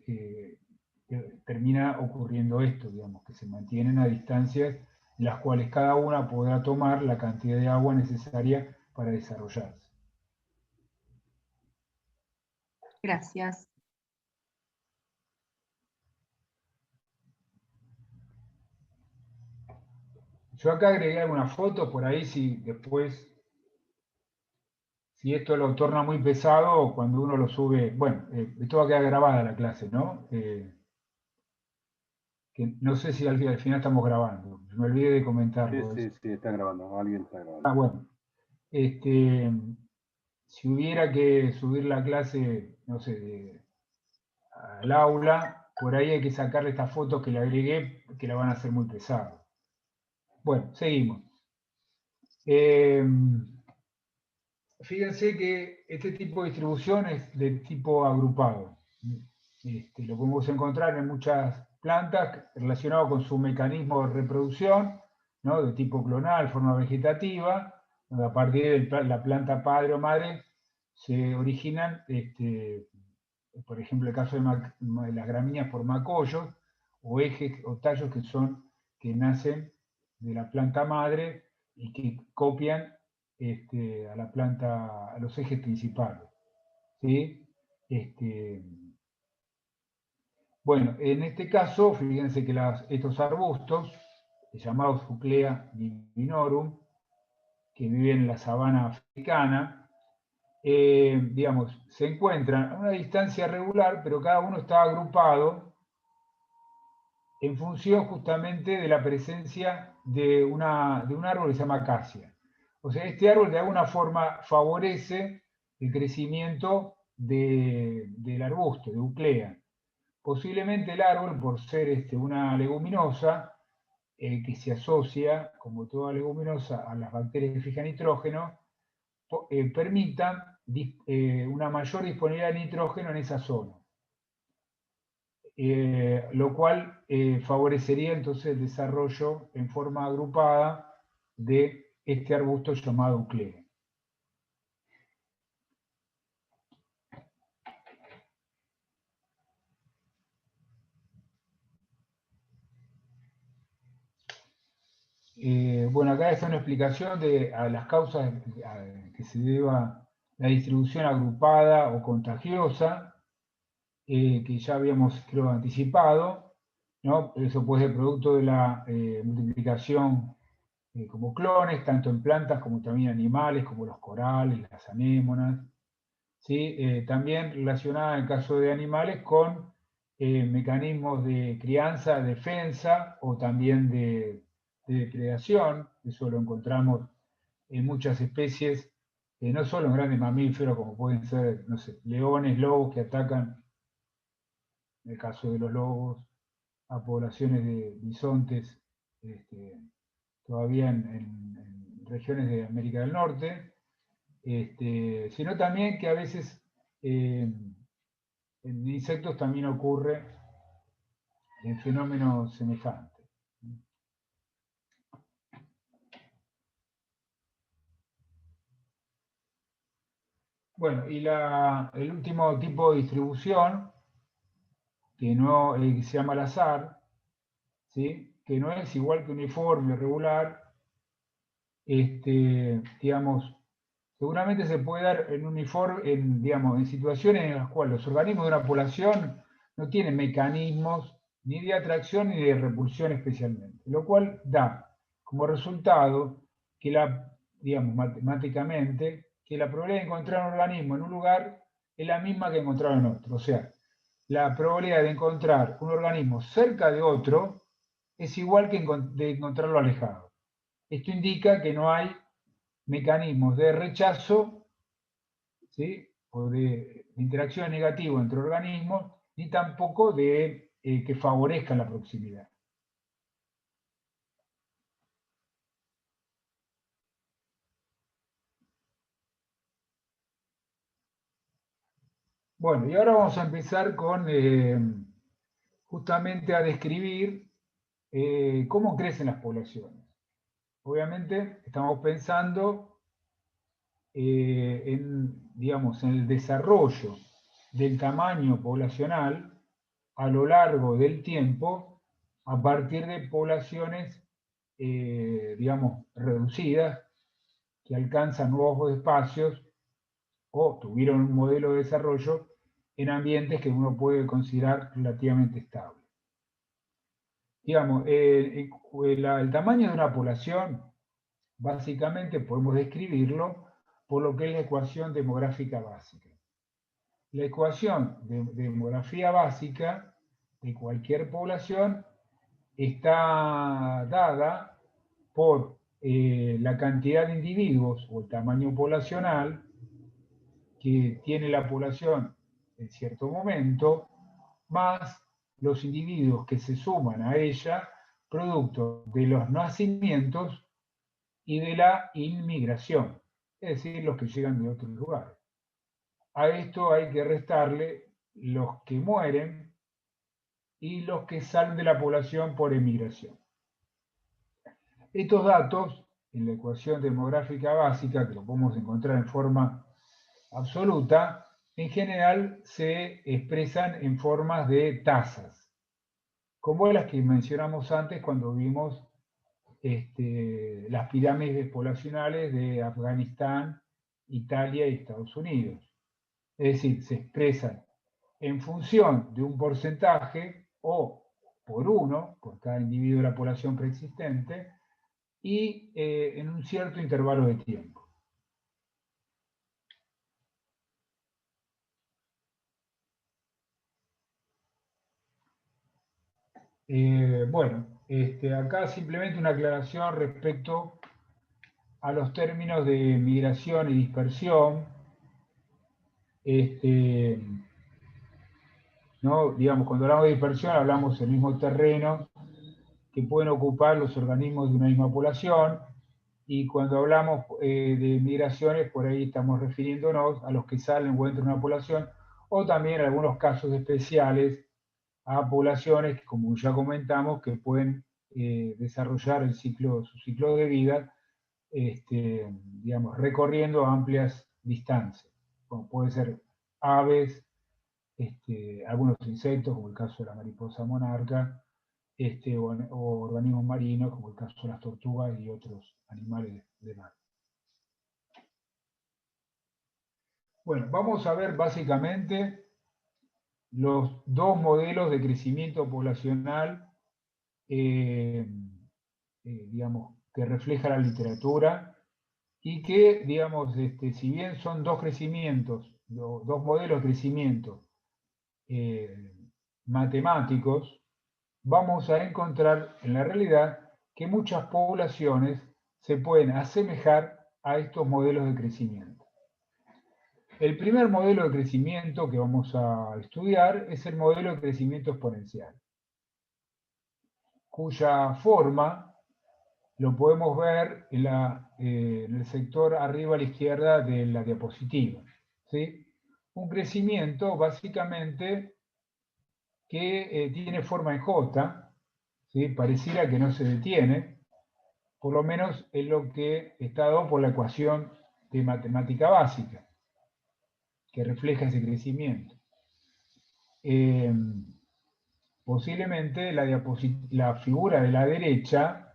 termina ocurriendo esto, digamos, que se mantienen a distancias en las cuales cada una podrá tomar la cantidad de agua necesaria para desarrollarse. Gracias. Yo acá agregué algunas fotos por ahí, si después si esto lo torna muy pesado cuando uno lo sube. Bueno, esto va a quedar grabada la clase, ¿no? Que no sé si al final estamos grabando. Me olvidé de comentarlo. Sí, están grabando. Alguien está grabando. Ah, bueno. Si hubiera que subir la clase, no sé, al aula, por ahí hay que sacarle estas fotos que le agregué, que la van a hacer muy pesada. Bueno, seguimos. Fíjense que este tipo de distribución es de tipo agrupado. Lo podemos encontrar en muchas plantas relacionado con su mecanismo de reproducción, ¿no? De tipo clonal, forma vegetativa, donde a partir de la planta padre o madre se originan, por ejemplo, el caso de las gramíneas por macollos, o ejes o tallos que nacen de la planta madre y que copian a la planta, a los ejes principales. ¿Sí? Bueno, en este caso, fíjense que estos arbustos, llamados Fuclea divinorum, que viven en la sabana africana, digamos, se encuentran a una distancia regular, pero cada uno está agrupado en función justamente de la presencia de un árbol que se llama acacia. O sea, este árbol de alguna forma favorece el crecimiento del arbusto, de Euclea. Posiblemente el árbol, por ser una leguminosa, que se asocia, como toda leguminosa, a las bacterias que fijan nitrógeno, permitan una mayor disponibilidad de nitrógeno en esa zona. Lo cual favorecería entonces el desarrollo en forma agrupada de este arbusto llamado Euclea. Bueno, acá está una explicación de las causas que se deba la distribución agrupada o contagiosa, que ya habíamos, creo, anticipado, ¿no? Eso puede ser producto de la multiplicación como clones, tanto en plantas como también animales, como los corales, las anémonas. ¿Sí? También relacionada en el caso de animales con mecanismos de crianza, defensa o también de depredación. Eso lo encontramos en muchas especies, no solo en grandes mamíferos como pueden ser, no sé, leones, lobos que atacan, en el caso de los lobos, a poblaciones de bisontes, todavía en regiones de América del Norte, sino también que a veces en insectos también ocurre en fenómenos semejantes. Bueno, y el último tipo de distribución, que se llama al azar, ¿sí? Que no es igual que uniforme, regular, digamos, seguramente se puede dar en situaciones en las cuales los organismos de una población no tienen mecanismos ni de atracción ni de repulsión especialmente, lo cual da como resultado que digamos, matemáticamente, que la probabilidad de encontrar un organismo en un lugar es la misma que encontrarlo en otro. O sea, la probabilidad de encontrar un organismo cerca de otro es igual que de encontrarlo alejado. Esto indica que no hay mecanismos de rechazo, ¿sí? O de interacción negativa entre organismos, ni tampoco de que favorezcan la proximidad. Bueno, y ahora vamos a empezar con justamente a describir cómo crecen las poblaciones. Obviamente estamos pensando digamos, en el desarrollo del tamaño poblacional a lo largo del tiempo a partir de poblaciones, digamos, reducidas, que alcanzan nuevos espacios o tuvieron un modelo de desarrollo en ambientes que uno puede considerar relativamente estables. Digamos, el tamaño de una población, básicamente podemos describirlo por lo que es la ecuación demográfica básica. La ecuación de demografía básica de cualquier población está dada por la cantidad de individuos o el tamaño poblacional que tiene la población en cierto momento, más los individuos que se suman a ella producto de los nacimientos y de la inmigración, es decir, los que llegan de otros lugares. A esto hay que restarle los que mueren y los que salen de la población por emigración. Estos datos, en la ecuación demográfica básica, que lo podemos encontrar en forma absoluta, en general se expresan en formas de tasas, como las que mencionamos antes cuando vimos las pirámides poblacionales de Afganistán, Italia y Estados Unidos. Es decir, se expresan en función de un porcentaje o por uno, por cada individuo de la población preexistente, y en un cierto intervalo de tiempo. Bueno, acá simplemente una aclaración respecto a los términos de migración y dispersión. ¿No? Digamos, cuando hablamos de dispersión hablamos del mismo terreno que pueden ocupar los organismos de una misma población, y cuando hablamos de migraciones, por ahí estamos refiriéndonos a los que salen o entran de una población, o también en algunos casos especiales a poblaciones, como ya comentamos, que pueden desarrollar su ciclo de vida, digamos, recorriendo amplias distancias, como puede ser aves, algunos insectos, como el caso de la mariposa monarca, o organismos marinos, como el caso de las tortugas y otros animales de mar. Bueno, vamos a ver básicamente los dos modelos de crecimiento poblacional, digamos, que refleja la literatura, y que, digamos, si bien son dos crecimientos, dos modelos de crecimiento matemáticos, vamos a encontrar en la realidad que muchas poblaciones se pueden asemejar a estos modelos de crecimiento. El primer modelo de crecimiento que vamos a estudiar es el modelo de crecimiento exponencial, cuya forma lo podemos ver en el sector arriba a la izquierda de la diapositiva, ¿sí? Un crecimiento básicamente que tiene forma en J, ¿sí? Pareciera que no se detiene, por lo menos es lo que está dado por la ecuación de matemática básica, que refleja ese crecimiento. Posiblemente la figura de la derecha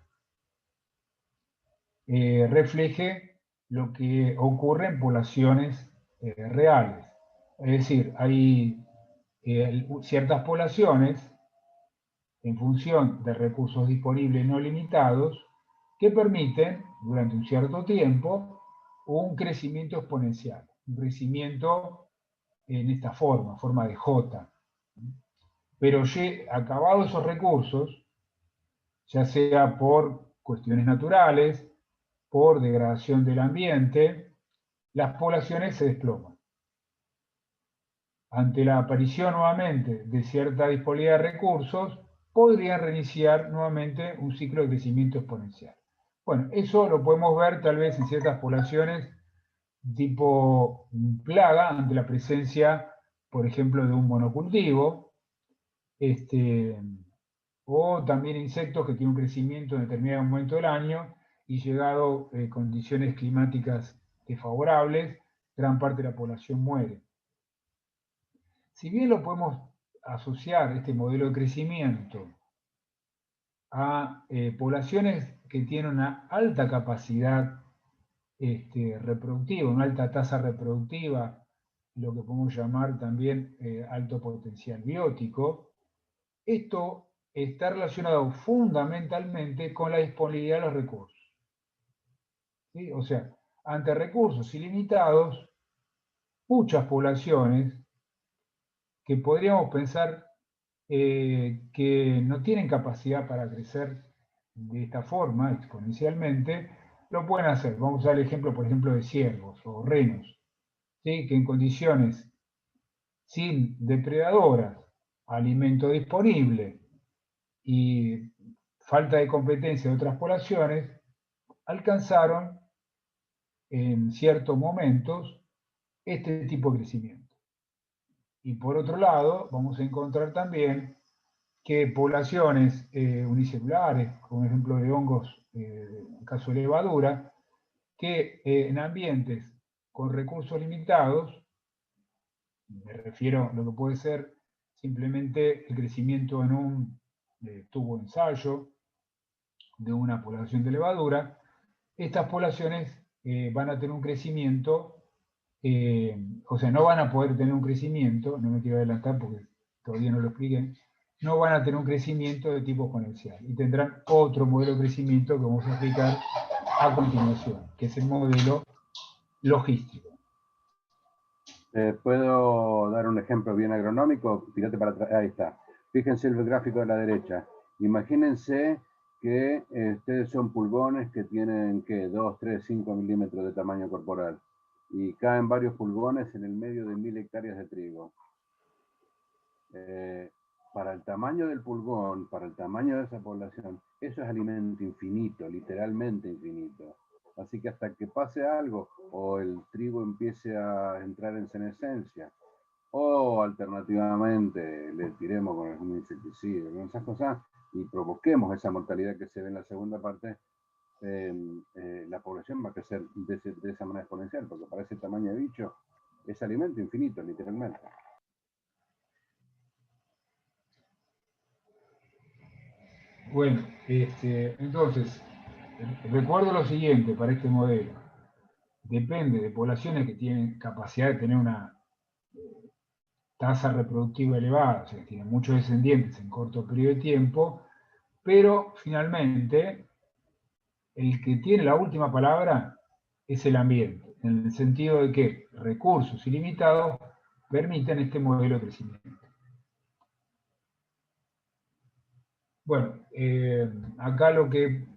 refleje lo que ocurre en poblaciones reales. Es decir, hay ciertas poblaciones, en función de recursos disponibles no limitados, que permiten, durante un cierto tiempo, un crecimiento exponencial, un crecimiento en esta forma de J. Pero acabados esos recursos, ya sea por cuestiones naturales, por degradación del ambiente, las poblaciones se desploman. Ante la aparición nuevamente de cierta disponibilidad de recursos, podrían reiniciar nuevamente un ciclo de crecimiento exponencial. Bueno, eso lo podemos ver tal vez en ciertas poblaciones tipo plaga, ante la presencia, por ejemplo, de un monocultivo, o también insectos que tienen un crecimiento en determinado momento del año, y llegado condiciones climáticas desfavorables, gran parte de la población muere. Si bien lo podemos asociar, este modelo de crecimiento, a poblaciones que tienen una alta capacidad reproductiva, una alta tasa reproductiva, lo que podemos llamar también alto potencial biótico, esto está relacionado fundamentalmente con la disponibilidad de los recursos. ¿Sí? O sea, ante recursos ilimitados, muchas poblaciones que podríamos pensar que no tienen capacidad para crecer de esta forma, exponencialmente, lo pueden hacer. Vamos a usar el ejemplo, por ejemplo, de ciervos o renos, ¿sí? Que en condiciones sin depredadoras, alimento disponible y falta de competencia de otras poblaciones, alcanzaron en ciertos momentos este tipo de crecimiento. Y por otro lado, vamos a encontrar también que poblaciones unicelulares, como ejemplo de hongos, en el caso de levadura, que en ambientes con recursos limitados, me refiero a lo que puede ser simplemente el crecimiento en un tubo de ensayo de una población de levadura, estas poblaciones van a tener un crecimiento, o sea, no van a poder tener un crecimiento, no me quiero adelantar porque todavía no lo expliqué, no van a tener un crecimiento de tipo exponencial y tendrán otro modelo de crecimiento que vamos a explicar a continuación, que es el modelo logístico. ¿Puedo dar un ejemplo bien agronómico? Tirate para atrás. Ahí está. Fíjense el gráfico de la derecha. Imagínense que ustedes son pulgones que tienen, ¿qué? 2, 3, 5 milímetros de tamaño corporal. Y caen varios pulgones en el medio de 1000 hectáreas de trigo. Para el tamaño del pulgón, para el tamaño de esa población, eso es alimento infinito, literalmente infinito. Así que hasta que pase algo, o el trigo empiece a entrar en senescencia, o alternativamente le tiremos con algún insecticida, con esas cosas, y provoquemos esa mortalidad que se ve en la segunda parte, la población va a crecer de esa manera exponencial, porque para ese tamaño de bicho es alimento infinito, literalmente. Bueno, entonces, recuerdo lo siguiente para este modelo. Depende de poblaciones que tienen capacidad de tener una tasa reproductiva elevada, o sea, que tienen muchos descendientes en corto periodo de tiempo, pero finalmente el que tiene la última palabra es el ambiente, en el sentido de que recursos ilimitados permiten este modelo de crecimiento. Bueno, acá en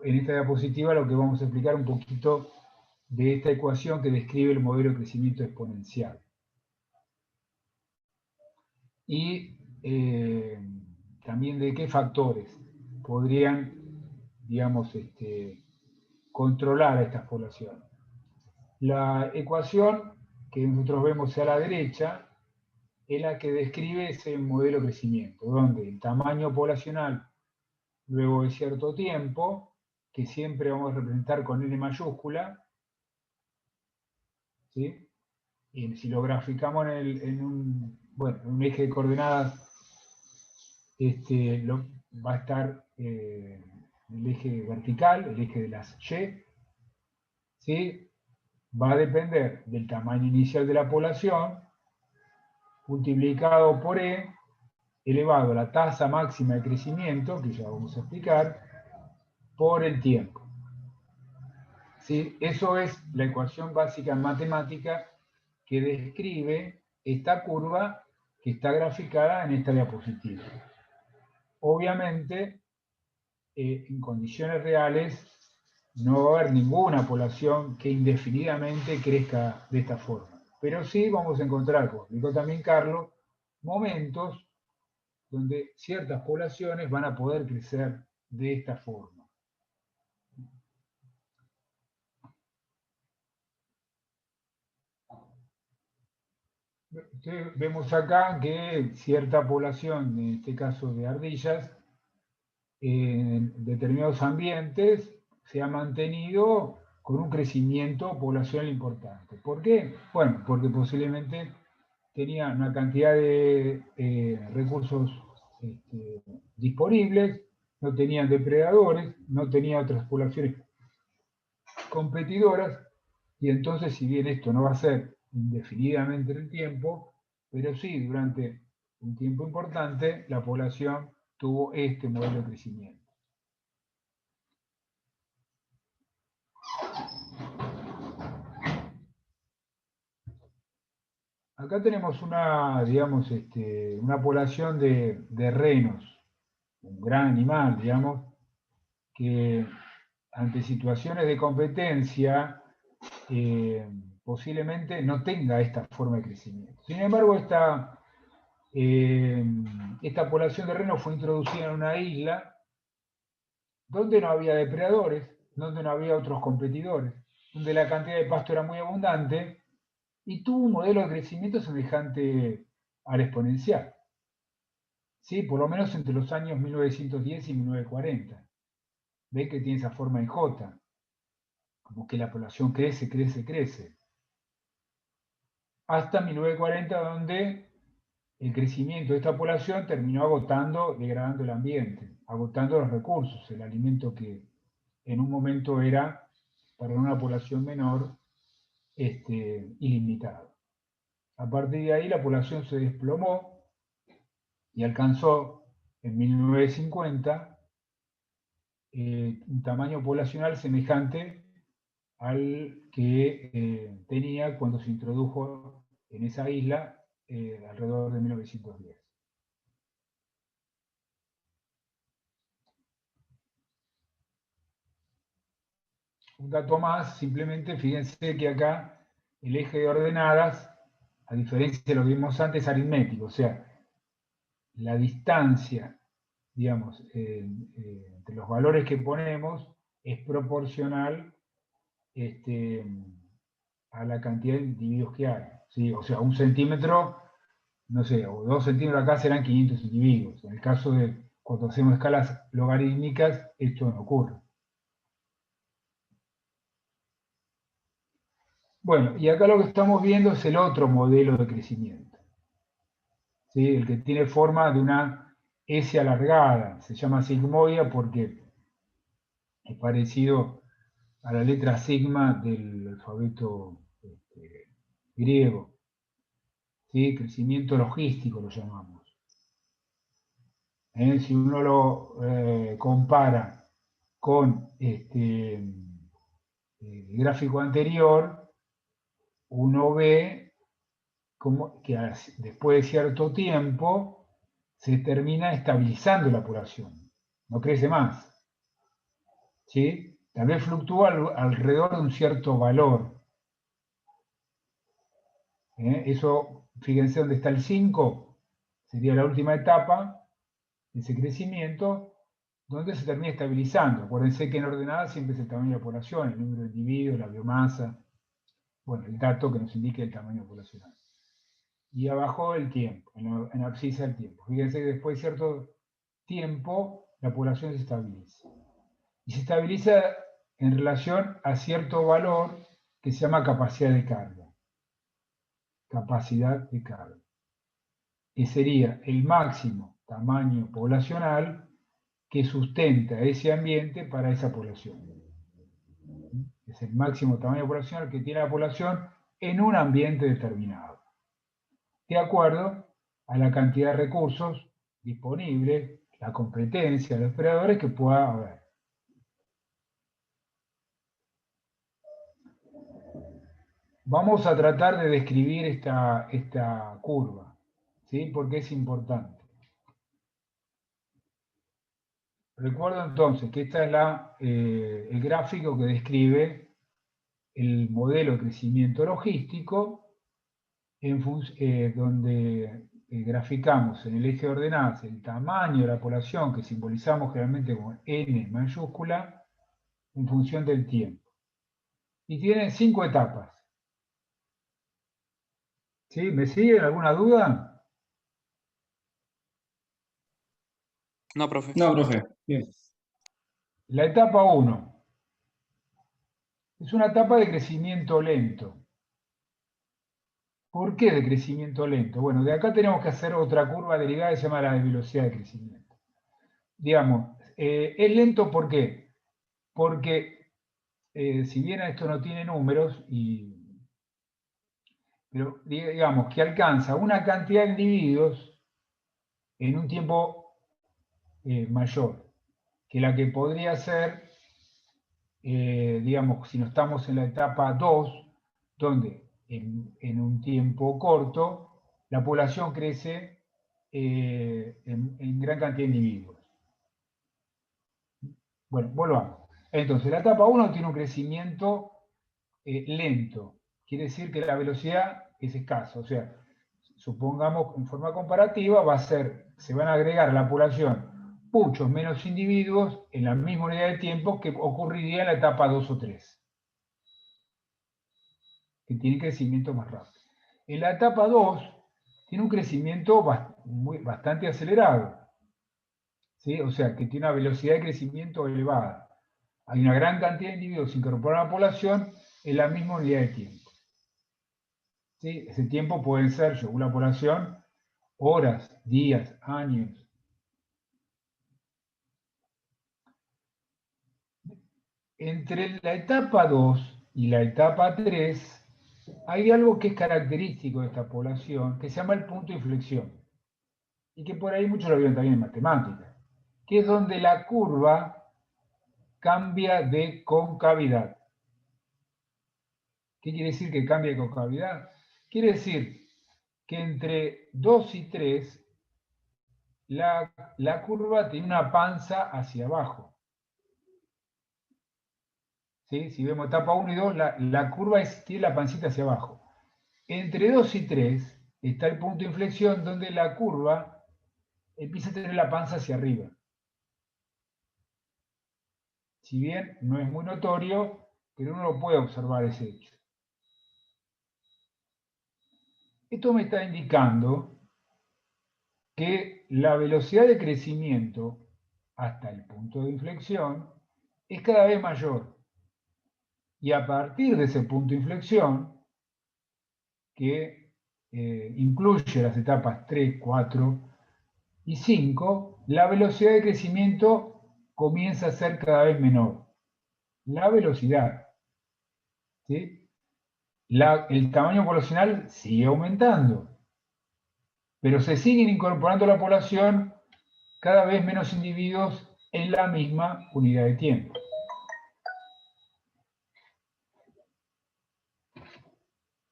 esta diapositiva lo que vamos a explicar un poquito de esta ecuación que describe el modelo de crecimiento exponencial. Y también de qué factores podrían, digamos, controlar a estas poblaciones. La ecuación que nosotros vemos a la derecha es la que describe ese modelo de crecimiento, donde el tamaño poblacional luego de cierto tiempo, que siempre vamos a representar con N mayúscula, ¿sí? Y si lo graficamos en un eje de coordenadas, va a estar el eje vertical, el eje de las Y, ¿sí? Va a depender del tamaño inicial de la población, multiplicado por E, elevado a la tasa máxima de crecimiento, que ya vamos a explicar, por el tiempo. ¿Sí? Eso es la ecuación básica matemática que describe esta curva que está graficada en esta diapositiva. Obviamente, en condiciones reales, no va a haber ninguna población que indefinidamente crezca de esta forma. Pero sí vamos a encontrar, como explicó también Carlos, momentos donde ciertas poblaciones van a poder crecer de esta forma. Vemos acá que cierta población, en este caso de ardillas, en determinados ambientes se ha mantenido con un crecimiento poblacional importante. ¿Por qué? Bueno, porque posiblemente tenía una cantidad de recursos disponibles, no tenían depredadores, no tenían otras poblaciones competidoras, y entonces, si bien esto no va a ser indefinidamente en el tiempo, pero sí durante un tiempo importante, la población tuvo este modelo de crecimiento. Acá tenemos una, digamos, una población de renos, un gran animal, digamos, que ante situaciones de competencia posiblemente no tenga esta forma de crecimiento. Sin embargo, esta población de renos fue introducida en una isla donde no había depredadores, donde no había otros competidores, donde la cantidad de pasto era muy abundante y tuvo un modelo de crecimiento semejante al exponencial. ¿Sí? Por lo menos entre los años 1910 y 1940. ¿Ven que tiene esa forma en J? Como que la población crece, crece, crece. Hasta 1940, donde el crecimiento de esta población terminó agotando, degradando el ambiente, agotando los recursos, el alimento que en un momento era, para una población menor, ilimitado. A partir de ahí la población se desplomó y alcanzó en 1950 un tamaño poblacional semejante al que tenía cuando se introdujo en esa isla alrededor de 1910. Un dato más, simplemente fíjense que acá el eje de ordenadas, a diferencia de lo que vimos antes, es aritmético, o sea, la distancia, digamos, entre los valores que ponemos es proporcional a la cantidad de individuos que hay. ¿Sí? O sea, 1 centímetro, no sé, o 2 centímetros acá serán 500 individuos. En el caso de cuando hacemos escalas logarítmicas, esto no ocurre. Bueno, y acá lo que estamos viendo es el otro modelo de crecimiento. ¿Sí? El que tiene forma de una S alargada. Se llama sigmoide porque es parecido a la letra sigma del alfabeto griego. ¿Sí? Crecimiento logístico lo llamamos. Si uno lo compara con el gráfico anterior, uno ve como que después de cierto tiempo se termina estabilizando la población, no crece más. ¿Sí? Tal vez fluctúa alrededor de un cierto valor. Eso, fíjense dónde está el 5, sería la última etapa de ese crecimiento, donde se termina estabilizando. Acuérdense que en ordenada siempre es el tamaño de la población, el número de individuos, la biomasa, bueno, el dato que nos indique el tamaño poblacional. Y abajo el tiempo, en abscisa el tiempo. Fíjense que después de cierto tiempo la población se estabiliza. Y se estabiliza en relación a cierto valor que se llama capacidad de carga. Capacidad de carga. Que sería el máximo tamaño poblacional que sustenta ese ambiente para esa población. Es el máximo tamaño poblacional que tiene la población en un ambiente determinado, de acuerdo a la cantidad de recursos disponibles, la competencia de los operadores que pueda haber. Vamos a tratar de describir esta curva, ¿sí? Porque es importante. Recuerdo entonces que este es el gráfico que describe el modelo de crecimiento logístico, donde graficamos en el eje de ordenadas el tamaño de la población, que simbolizamos generalmente con N mayúscula, en función del tiempo. Y tiene 5 etapas. ¿Sí? ¿Me siguen? ¿Alguna duda? No, profe. No, profe. Bien. La etapa 1 es una etapa de crecimiento lento. ¿Por qué de crecimiento lento? Bueno, de acá tenemos que hacer otra curva derivada que se llama la de velocidad de crecimiento. Digamos, es lento ¿por qué? Porque si bien esto no tiene números, pero digamos que alcanza una cantidad de individuos en un tiempo mayor que la que podría ser, digamos, si no estamos en la etapa 2, donde en un tiempo corto, la población crece en gran cantidad de individuos. Bueno, volvamos. Entonces, la etapa 1 tiene un crecimiento lento. Quiere decir que la velocidad es escasa. O sea, supongamos en forma comparativa, se van a agregar a la población muchos menos individuos en la misma unidad de tiempo que ocurriría en la etapa 2 o 3, que tiene crecimiento más rápido. En la etapa 2 tiene un crecimiento bastante acelerado, ¿sí? O sea, que tiene una velocidad de crecimiento elevada. Hay una gran cantidad de individuos incorporados a la población en la misma unidad de tiempo. ¿Sí? Ese tiempo pueden ser, según la población, horas, días, años. Entre la etapa 2 y la etapa 3 hay algo que es característico de esta población, que se llama el punto de inflexión, y que por ahí muchos lo vieron también en matemáticas, que es donde la curva cambia de concavidad. ¿Qué quiere decir que cambia de concavidad? Quiere decir que entre 2 y 3 la curva tiene una panza hacia abajo. ¿Sí? Si vemos etapa 1 y 2, la curva tiene la pancita hacia abajo. Entre 2 y 3 está el punto de inflexión donde la curva empieza a tener la panza hacia arriba. Si bien no es muy notorio, pero uno lo puede observar ese hecho. Esto me está indicando que la velocidad de crecimiento hasta el punto de inflexión es cada vez mayor. Y a partir de ese punto de inflexión, que incluye las etapas 3, 4 y 5, la velocidad de crecimiento comienza a ser cada vez menor. La velocidad, ¿sí? El tamaño poblacional sigue aumentando, pero se siguen incorporando a la población cada vez menos individuos en la misma unidad de tiempo.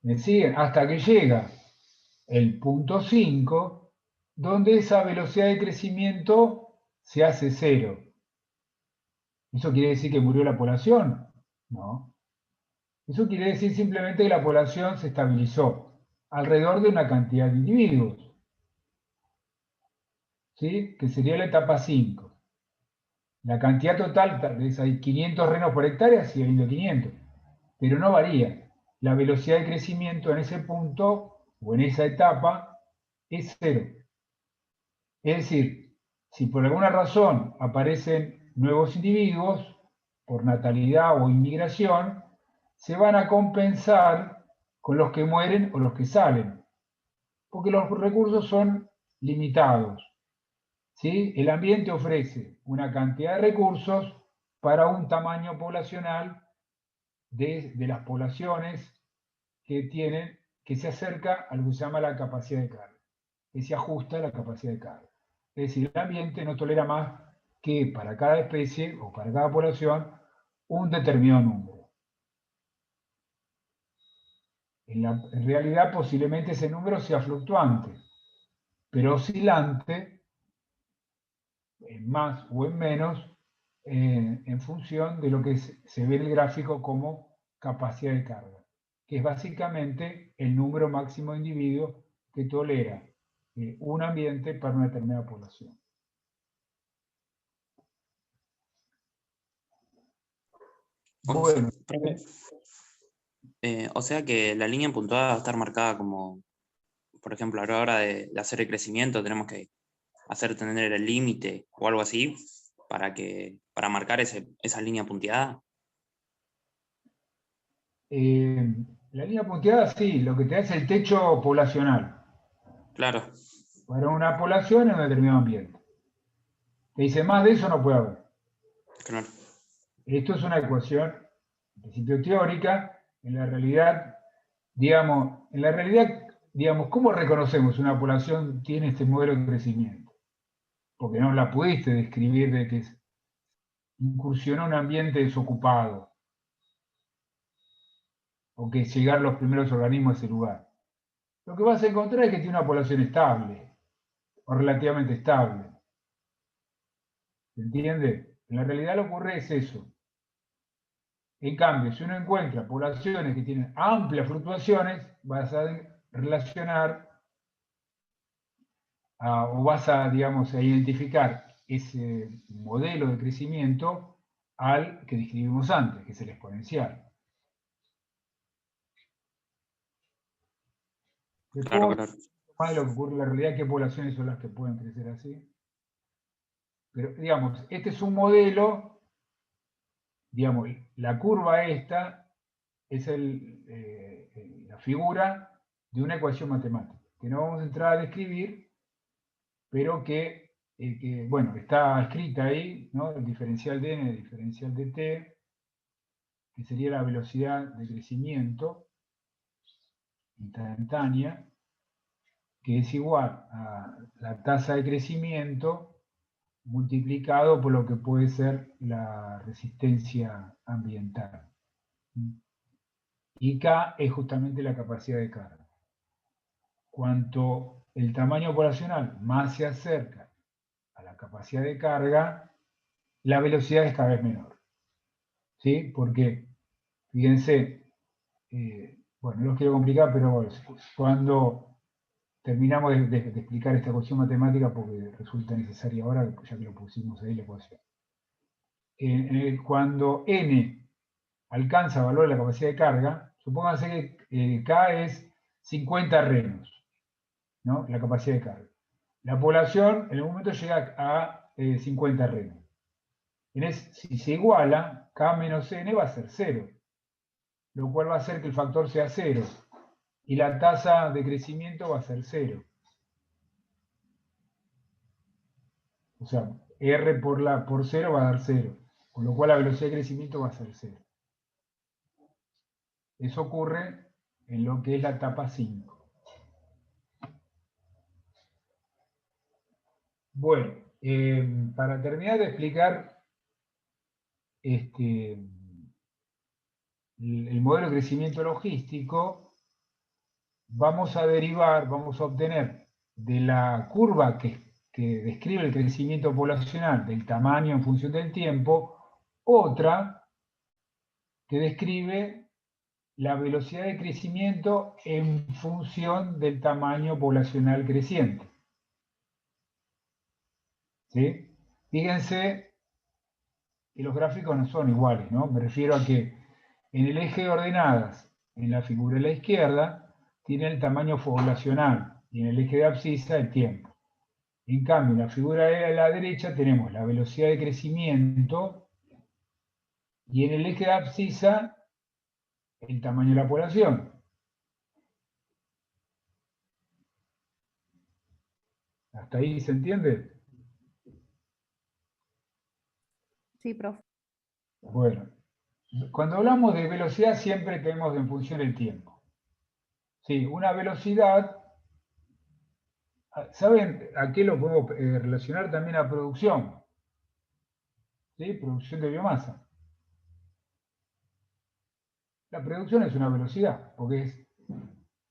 ¿Me siguen? Hasta que llega el punto 5, donde esa velocidad de crecimiento se hace cero. ¿Eso quiere decir que murió la población? No. Eso quiere decir simplemente que la población se estabilizó alrededor de una cantidad de individuos, ¿sí? Que sería la etapa 5. La cantidad total, tal vez hay 500 renos por hectárea, sigue habiendo 500, pero no varía. La velocidad de crecimiento en ese punto o en esa etapa es cero. Es decir, si por alguna razón aparecen nuevos individuos, por natalidad o inmigración, se van a compensar con los que mueren o los que salen, porque los recursos son limitados. ¿Sí? El ambiente ofrece una cantidad de recursos para un tamaño poblacional de las poblaciones que se acerca a lo que se llama la capacidad de carga, que se ajusta a la capacidad de carga. Es decir, el ambiente no tolera más que para cada especie o para cada población un determinado número. En realidad posiblemente ese número sea fluctuante, pero oscilante en más o en menos en función de lo que se ve en el gráfico como capacidad de carga, que es básicamente el número máximo de individuos que tolera un ambiente para una determinada población. Bueno, O sea que la línea puntuada va a estar marcada como, por ejemplo, a la hora de hacer el crecimiento tenemos que hacer tener el límite o algo así para marcar esa línea punteada. La línea punteada sí, lo que te da es el techo poblacional. Claro, Para una población en un determinado ambiente. Te dice, más de eso no puede haber. claro. Esto es una ecuación, en principio teórica, en la realidad, digamos, ¿cómo reconocemos una población tiene este modelo de crecimiento? Porque no la pudiste describir de que incursionó en un ambiente desocupado. o que llegar los primeros organismos a ese lugar. Lo que vas a encontrar es que tiene una población estable, o relativamente estable. ¿Se entiende? En la realidad lo que ocurre es eso. En cambio, si uno encuentra poblaciones que tienen amplias fluctuaciones, vas a relacionar o vas a, digamos, a identificar ese modelo de crecimiento al que describimos antes, que es el exponencial. Claro, claro. Más de lo que ocurre en la realidad, qué poblaciones son las que pueden crecer así. Pero, digamos, este es un modelo, digamos, la curva esta es la figura de una ecuación matemática, que no vamos a entrar a describir, pero que bueno, está escrita ahí, ¿no? El diferencial de n, el diferencial de t, que sería la velocidad de crecimiento instantánea, que es igual a la tasa de crecimiento multiplicado por lo que puede ser la resistencia ambiental. Y K es justamente la capacidad de carga. Cuanto el tamaño poblacional más se acerca a la capacidad de carga, la velocidad es cada vez menor. ¿Sí? Porque, fíjense, bueno, no los quiero complicar, pero bueno, cuando terminamos de explicar esta ecuación matemática, porque resulta necesaria ahora, ya que lo pusimos ahí la ecuación. Cuando n alcanza valor de la capacidad de carga, supónganse que K es 50 renos, ¿no? La capacidad de carga. La población en el momento llega a 50 renos. Si se iguala, K menos N va a ser 0, lo cual va a hacer que el factor sea 0, y la tasa de crecimiento va a ser 0. O sea, R por 0 va a dar 0, con lo cual la velocidad de crecimiento va a ser 0. Eso ocurre en lo que es la etapa 5. Bueno, para terminar de explicar el modelo de crecimiento logístico, vamos a obtener de la curva que describe el crecimiento poblacional del tamaño en función del tiempo, otra que describe la velocidad de crecimiento en función del tamaño poblacional creciente. ¿Sí? Fíjense que los gráficos no son iguales, ¿no? Me refiero a que en el eje de ordenadas, en la figura de la izquierda, tiene el tamaño poblacional, y en el eje de abscisa el tiempo. En cambio, en la figura de la derecha tenemos la velocidad de crecimiento, y en el eje de abscisa el tamaño de la población. ¿Hasta ahí se entiende? Sí, profe. Bueno, cuando hablamos de velocidad siempre tenemos en función el tiempo. Sí, una velocidad, ¿saben a qué lo podemos relacionar también a producción? ¿Sí? Producción de biomasa. La producción es una velocidad, porque es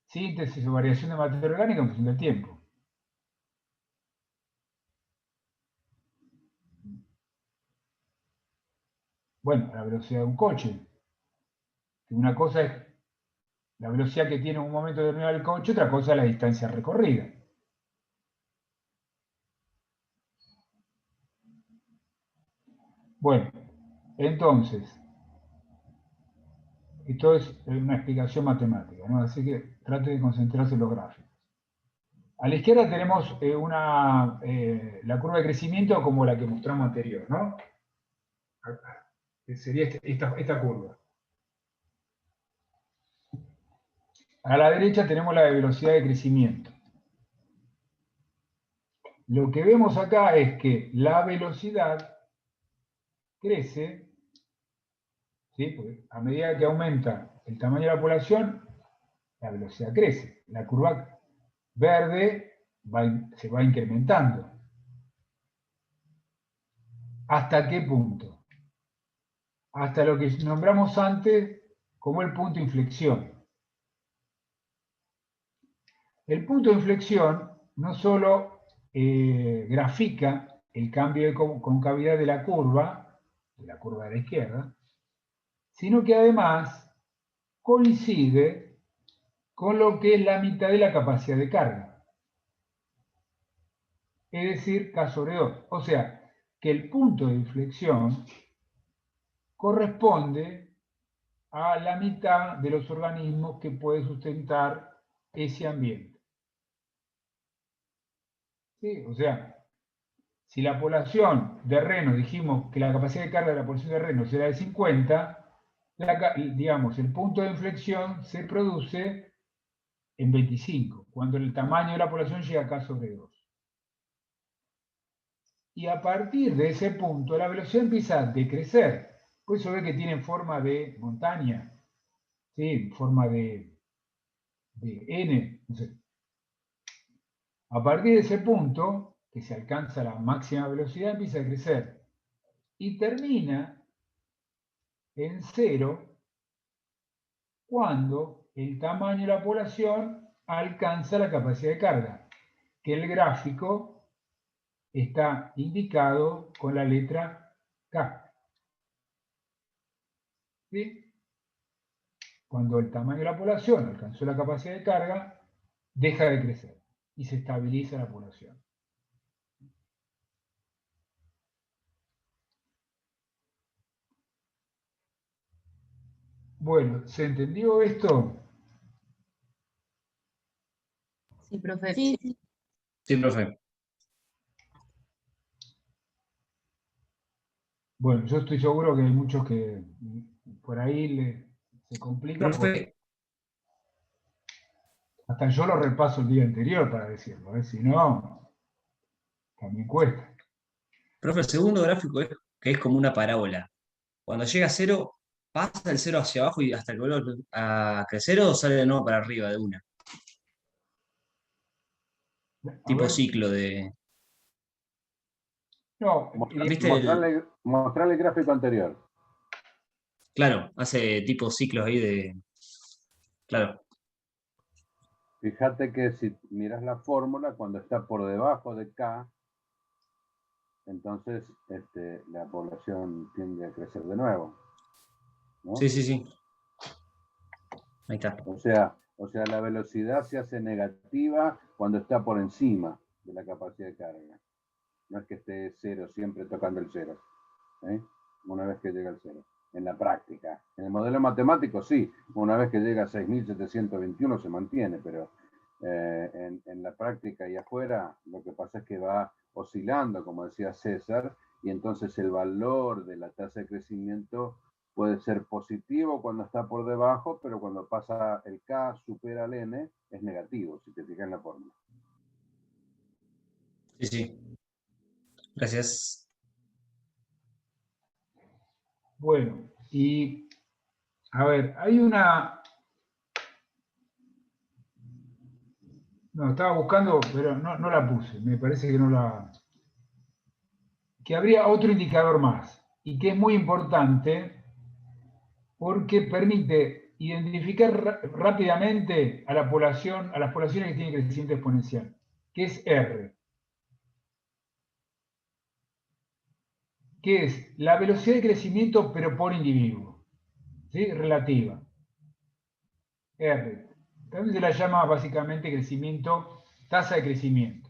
síntesis o variación de materia orgánica en función del tiempo. Bueno, la velocidad de un coche. Una cosa es la velocidad que tiene en un momento determinado el coche, otra cosa es la distancia recorrida. Bueno, entonces, esto es una explicación matemática, ¿no? Así que trate de concentrarse en los gráficos. A la izquierda tenemos la curva de crecimiento como la que mostramos anterior, ¿no? Sería esta curva. A la derecha tenemos la velocidad de crecimiento. Lo que vemos acá es que la velocidad crece, ¿sí? Porque a medida que aumenta el tamaño de la población, la velocidad crece. La curva verde se va incrementando. ¿Hasta qué punto? Hasta lo que nombramos antes como el punto de inflexión. El punto de inflexión no solo grafica el cambio de concavidad de la curva de la izquierda, sino que además coincide con lo que es la mitad de la capacidad de carga. Es decir, K sobre 2. O sea, que el punto de inflexión corresponde a la mitad de los organismos que puede sustentar ese ambiente. ¿Sí? O sea, si la población de renos, dijimos que la capacidad de carga de la población de renos era de 50, digamos, el punto de inflexión se produce en 25, cuando el tamaño de la población llega a K sobre 2. Y a partir de ese punto, la velocidad empieza a decrecer. Por eso ve que tienen forma de montaña, ¿sí? Forma de N. No sé. A partir de ese punto, que se alcanza la máxima velocidad, empieza a crecer. Y termina en 0 cuando el tamaño de la población alcanza la capacidad de carga, que el gráfico está indicado con la letra K. ¿Sí? Cuando el tamaño de la población alcanzó la capacidad de carga, deja de crecer y se estabiliza la población. Bueno, ¿se entendió esto? Sí, profe. Sí, sí. Sí, profe. Bueno, yo estoy seguro que hay muchos que por ahí se complica. Profe, Hasta yo lo repaso el día anterior para decirlo, si no, también cuesta. profe, el segundo gráfico es que es como una parábola. Cuando llega a 0, ¿pasa el 0 hacia abajo y hasta que vuelve a crecer o sale de nuevo para arriba de una? A Tipo ver, ciclo de... no, ¿Viste Mostrarle el gráfico anterior. Claro, hace tipo ciclos ahí de... Claro, Fíjate que si miras la fórmula, cuando está por debajo de K, entonces la población tiende a crecer de nuevo, ¿no? sí, sí, sí. Ahí está. O sea, la velocidad se hace negativa cuando está por encima de la capacidad de carga. No es que esté 0 siempre tocando el 0, ¿eh? Una vez que llega al 0. En la práctica. En el modelo matemático sí, una vez que llega a 6.721 se mantiene, pero en la práctica y afuera lo que pasa es que va oscilando, como decía César, y entonces el valor de la tasa de crecimiento puede ser positivo cuando está por debajo, pero cuando pasa el K supera el N es negativo, si te fijas en la fórmula. Sí, sí. Gracias. bueno, y a ver, hay una... No, estaba buscando, pero no la puse, me parece que no la... Que habría otro indicador más, y que es muy importante porque permite identificar rápidamente a la población, a las poblaciones que tienen crecimiento exponencial, que es R, que es la velocidad de crecimiento pero por individuo, ¿sí? Relativa. R. También se la llama básicamente crecimiento, tasa de crecimiento.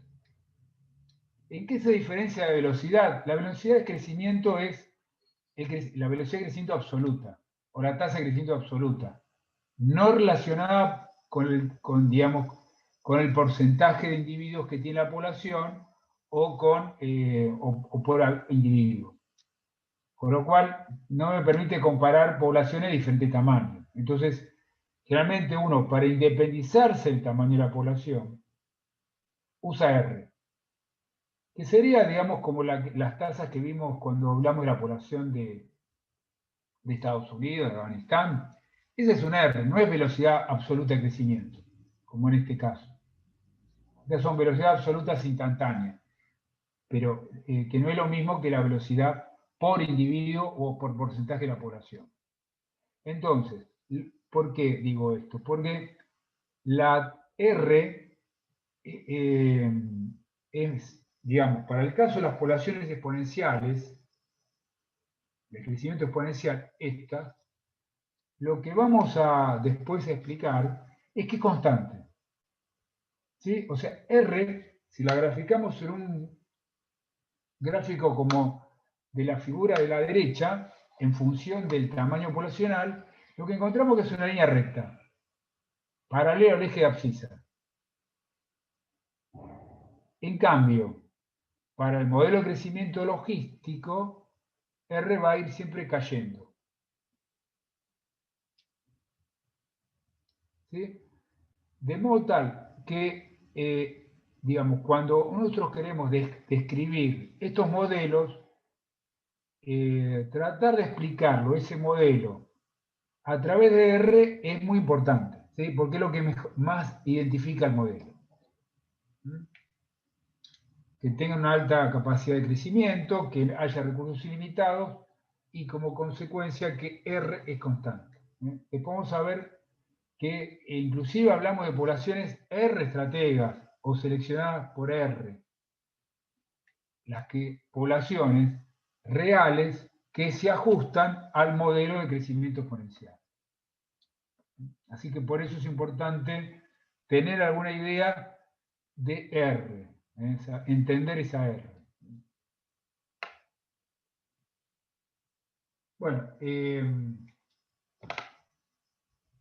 ¿En qué se diferencia la velocidad? La velocidad de crecimiento es la velocidad de crecimiento absoluta, o la tasa de crecimiento absoluta, no relacionada digamos, con el porcentaje de individuos que tiene la población o por individuo. Con lo cual, no me permite comparar poblaciones de diferente tamaño. Entonces, generalmente uno, para independizarse del tamaño de la población, usa R, que sería, digamos, como las tasas que vimos cuando hablamos de la población de Estados Unidos, de Afganistán. Esa es una R, no es velocidad absoluta de crecimiento, como en este caso. Estas son velocidades absolutas instantáneas, pero que no es lo mismo que la velocidad por individuo o por porcentaje de la población. Entonces, ¿Por qué digo esto? Porque la R es, digamos, para el caso de las poblaciones exponenciales, de crecimiento exponencial, estas, lo que vamos a después explicar es que es constante. ¿Sí? O sea, R, si la graficamos en un gráfico como de la figura de la derecha, en función del tamaño poblacional, lo que encontramos es una línea recta, paralela al eje de abscisa. En cambio, para el modelo de crecimiento logístico, R va a ir siempre cayendo. ¿Sí? De modo tal que, digamos, cuando nosotros queremos describir estos modelos, tratar de explicarlo, ese modelo, a través de R es muy importante, ¿sí? Porque es lo que más identifica el modelo. Que tenga una alta capacidad de crecimiento, que haya recursos ilimitados y como consecuencia que R es constante. Después vamos a ver que inclusive hablamos de poblaciones R estrategas o seleccionadas por R. Poblaciones reales que se ajustan al modelo de crecimiento exponencial. Así que por eso es importante tener alguna idea de R, entender esa R. Bueno,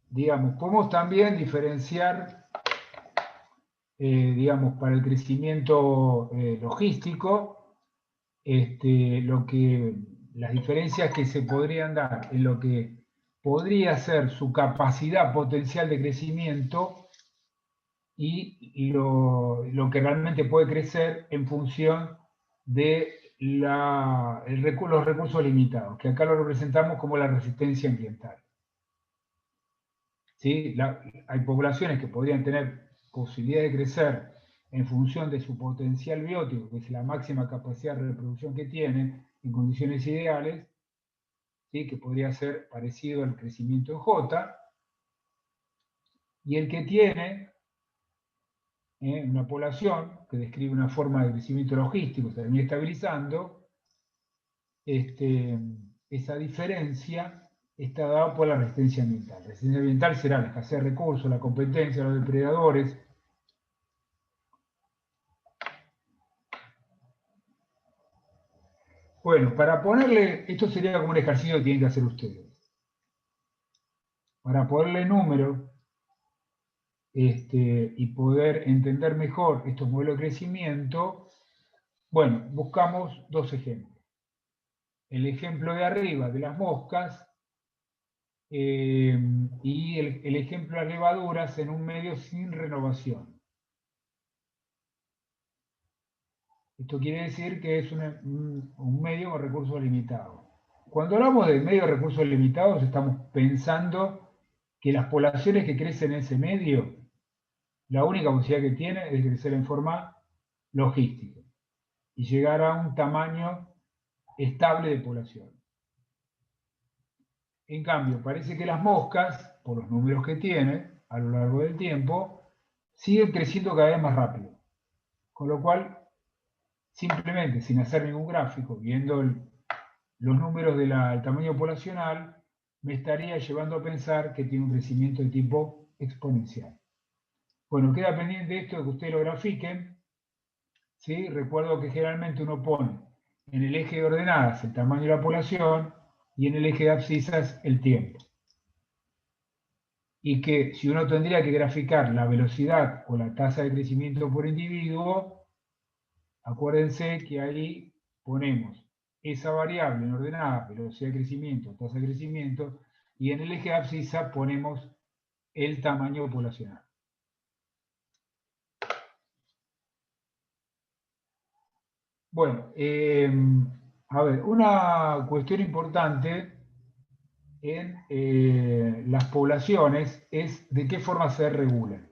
digamos, podemos también diferenciar, digamos, para el crecimiento logístico, las diferencias que se podrían dar en lo que podría ser su capacidad potencial de crecimiento y lo que realmente puede crecer en función de los recursos limitados, que acá lo representamos como la resistencia ambiental. ¿Sí? Hay poblaciones que podrían tener posibilidad de crecer en función de su potencial biótico, que es la máxima capacidad de reproducción que tienen en condiciones ideales, ¿sí? Que podría ser parecido al crecimiento en J, y el que tiene una población que describe una forma de crecimiento logístico, se termina estabilizando, esa diferencia está dada por la resistencia ambiental. La resistencia ambiental será la escasez de recursos, la competencia de los depredadores. Bueno, para ponerle, esto sería como un ejercicio que tienen que hacer ustedes. Para ponerle número y poder entender mejor estos modelos de crecimiento, bueno, buscamos dos ejemplos. El ejemplo de arriba de las moscas y el ejemplo de las levaduras en un medio sin renovación. Esto quiere decir que es un medio con recursos limitados. Cuando hablamos de medio de recursos limitados, estamos pensando que las poblaciones que crecen en ese medio, la única posibilidad que tienen es crecer en forma logística y llegar a un tamaño estable de población. En cambio, parece que las moscas, por los números que tienen a lo largo del tiempo, siguen creciendo cada vez más rápido. Con lo cual, simplemente sin hacer ningún gráfico, viendo los números del tamaño poblacional, me estaría llevando a pensar que tiene un crecimiento de tipo exponencial. Bueno, queda pendiente esto de que ustedes lo grafiquen. ¿Sí? Recuerdo que generalmente uno pone en el eje de ordenadas el tamaño de la población y en el eje de abscisas el tiempo. Y que si uno tendría que graficar la velocidad o la tasa de crecimiento por individuo, acuérdense que ahí ponemos esa variable en ordenada, velocidad de crecimiento, tasa de crecimiento, y en el eje de abscisa ponemos el tamaño poblacional. Bueno, a ver, una cuestión importante en las poblaciones es de qué forma se regulan.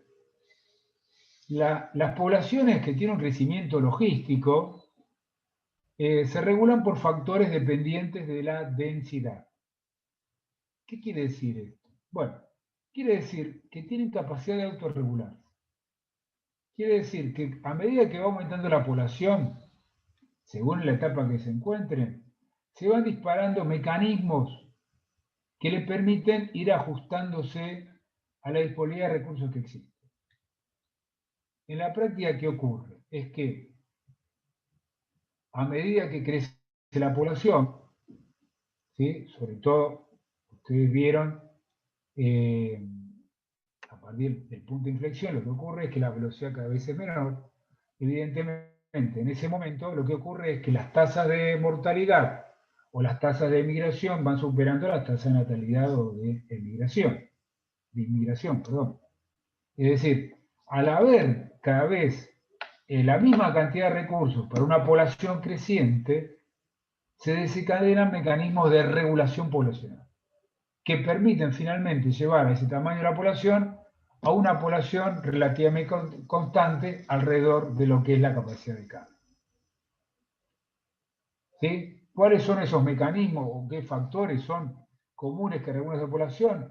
Las poblaciones que tienen un crecimiento logístico se regulan por factores dependientes de la densidad. ¿Qué quiere decir esto? Bueno, quiere decir que tienen capacidad de autorregularse. Quiere decir que a medida que va aumentando la población, según la etapa que se encuentren, se van disparando mecanismos que le permiten ir ajustándose a la disponibilidad de recursos que existen. En la práctica, ¿qué ocurre? Es que a medida que crece la población, ¿sí? Sobre todo, ustedes vieron, a partir del punto de inflexión, lo que ocurre es que la velocidad cada vez es menor. Evidentemente, en ese momento, lo que ocurre es que las tasas de mortalidad o las tasas de emigración van superando las tasas de natalidad o de inmigración, perdón. Es decir, al haber cada vez la misma cantidad de recursos para una población creciente, se desencadenan mecanismos de regulación poblacional que permiten finalmente llevar a ese tamaño de la población a una población relativamente constante alrededor de lo que es la capacidad de carga. ¿Sí? ¿Cuáles son esos mecanismos o qué factores son comunes que regulan esa población?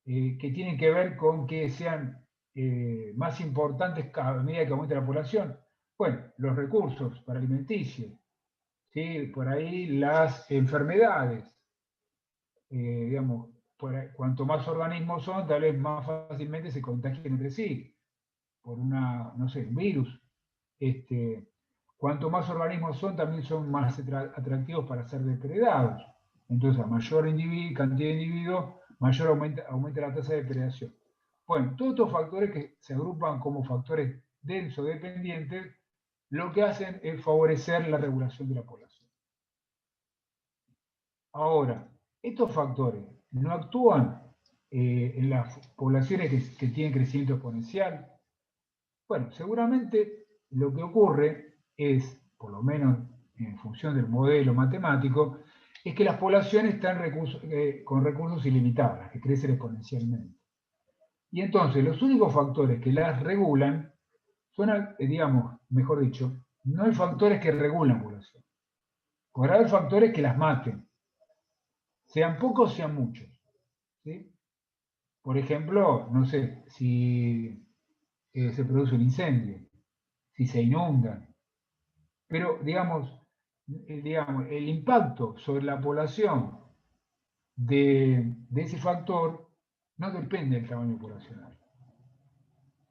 Que tienen que ver con que sean más importantes a medida que aumente la población. Bueno, los recursos para alimenticios, ¿sí? Por ahí las enfermedades, digamos, cuanto más organismos son, tal vez más fácilmente se contagian entre sí, por no sé, un virus. Cuanto más organismos son, también son más atractivos para ser depredados. Entonces, a mayor cantidad de individuos, mayor aumenta la tasa de depredación. Bueno, todos estos factores que se agrupan como factores denso dependientes, lo que hacen es favorecer la regulación de la población. Ahora, estos factores no actúan en las poblaciones que tienen crecimiento exponencial. Bueno, seguramente lo que ocurre es, por lo menos en función del modelo matemático, es que las poblaciones están con recursos ilimitados, las que crecen exponencialmente. Y entonces los únicos factores que las regulan son, digamos, mejor dicho, no hay factores que regulan la población. Podrá haber factores que las maten, sean pocos, sean muchos. ¿Sí? Por ejemplo, no sé, si se produce un incendio, si se inundan. Pero, digamos, el impacto sobre la población de ese factor no depende del tamaño poblacional.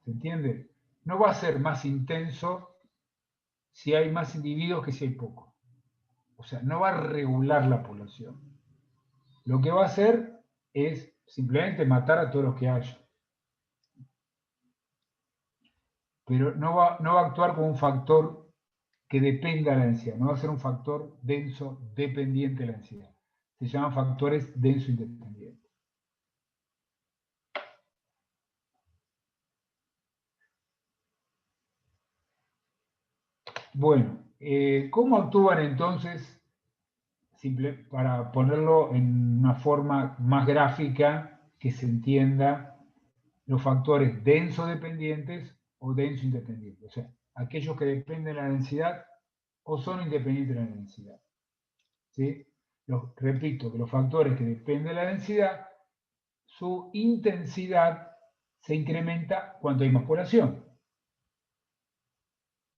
¿Se entiende? No va a ser más intenso si hay más individuos que si hay pocos. O sea, no va a regular la población. Lo que va a hacer es simplemente matar a todos los que haya. Pero no va a actuar como un factor que dependa de la densidad, no va a ser un factor denso dependiente de la densidad. Se llaman factores denso independientes. Bueno, ¿cómo actúan entonces? Para ponerlo en una forma más gráfica, que se entienda, los factores denso dependientes o denso independientes. O sea, aquellos que dependen de la densidad o son independientes de la densidad. ¿Sí? Repito, que los factores que dependen de la densidad, su intensidad se incrementa cuanto hay más población.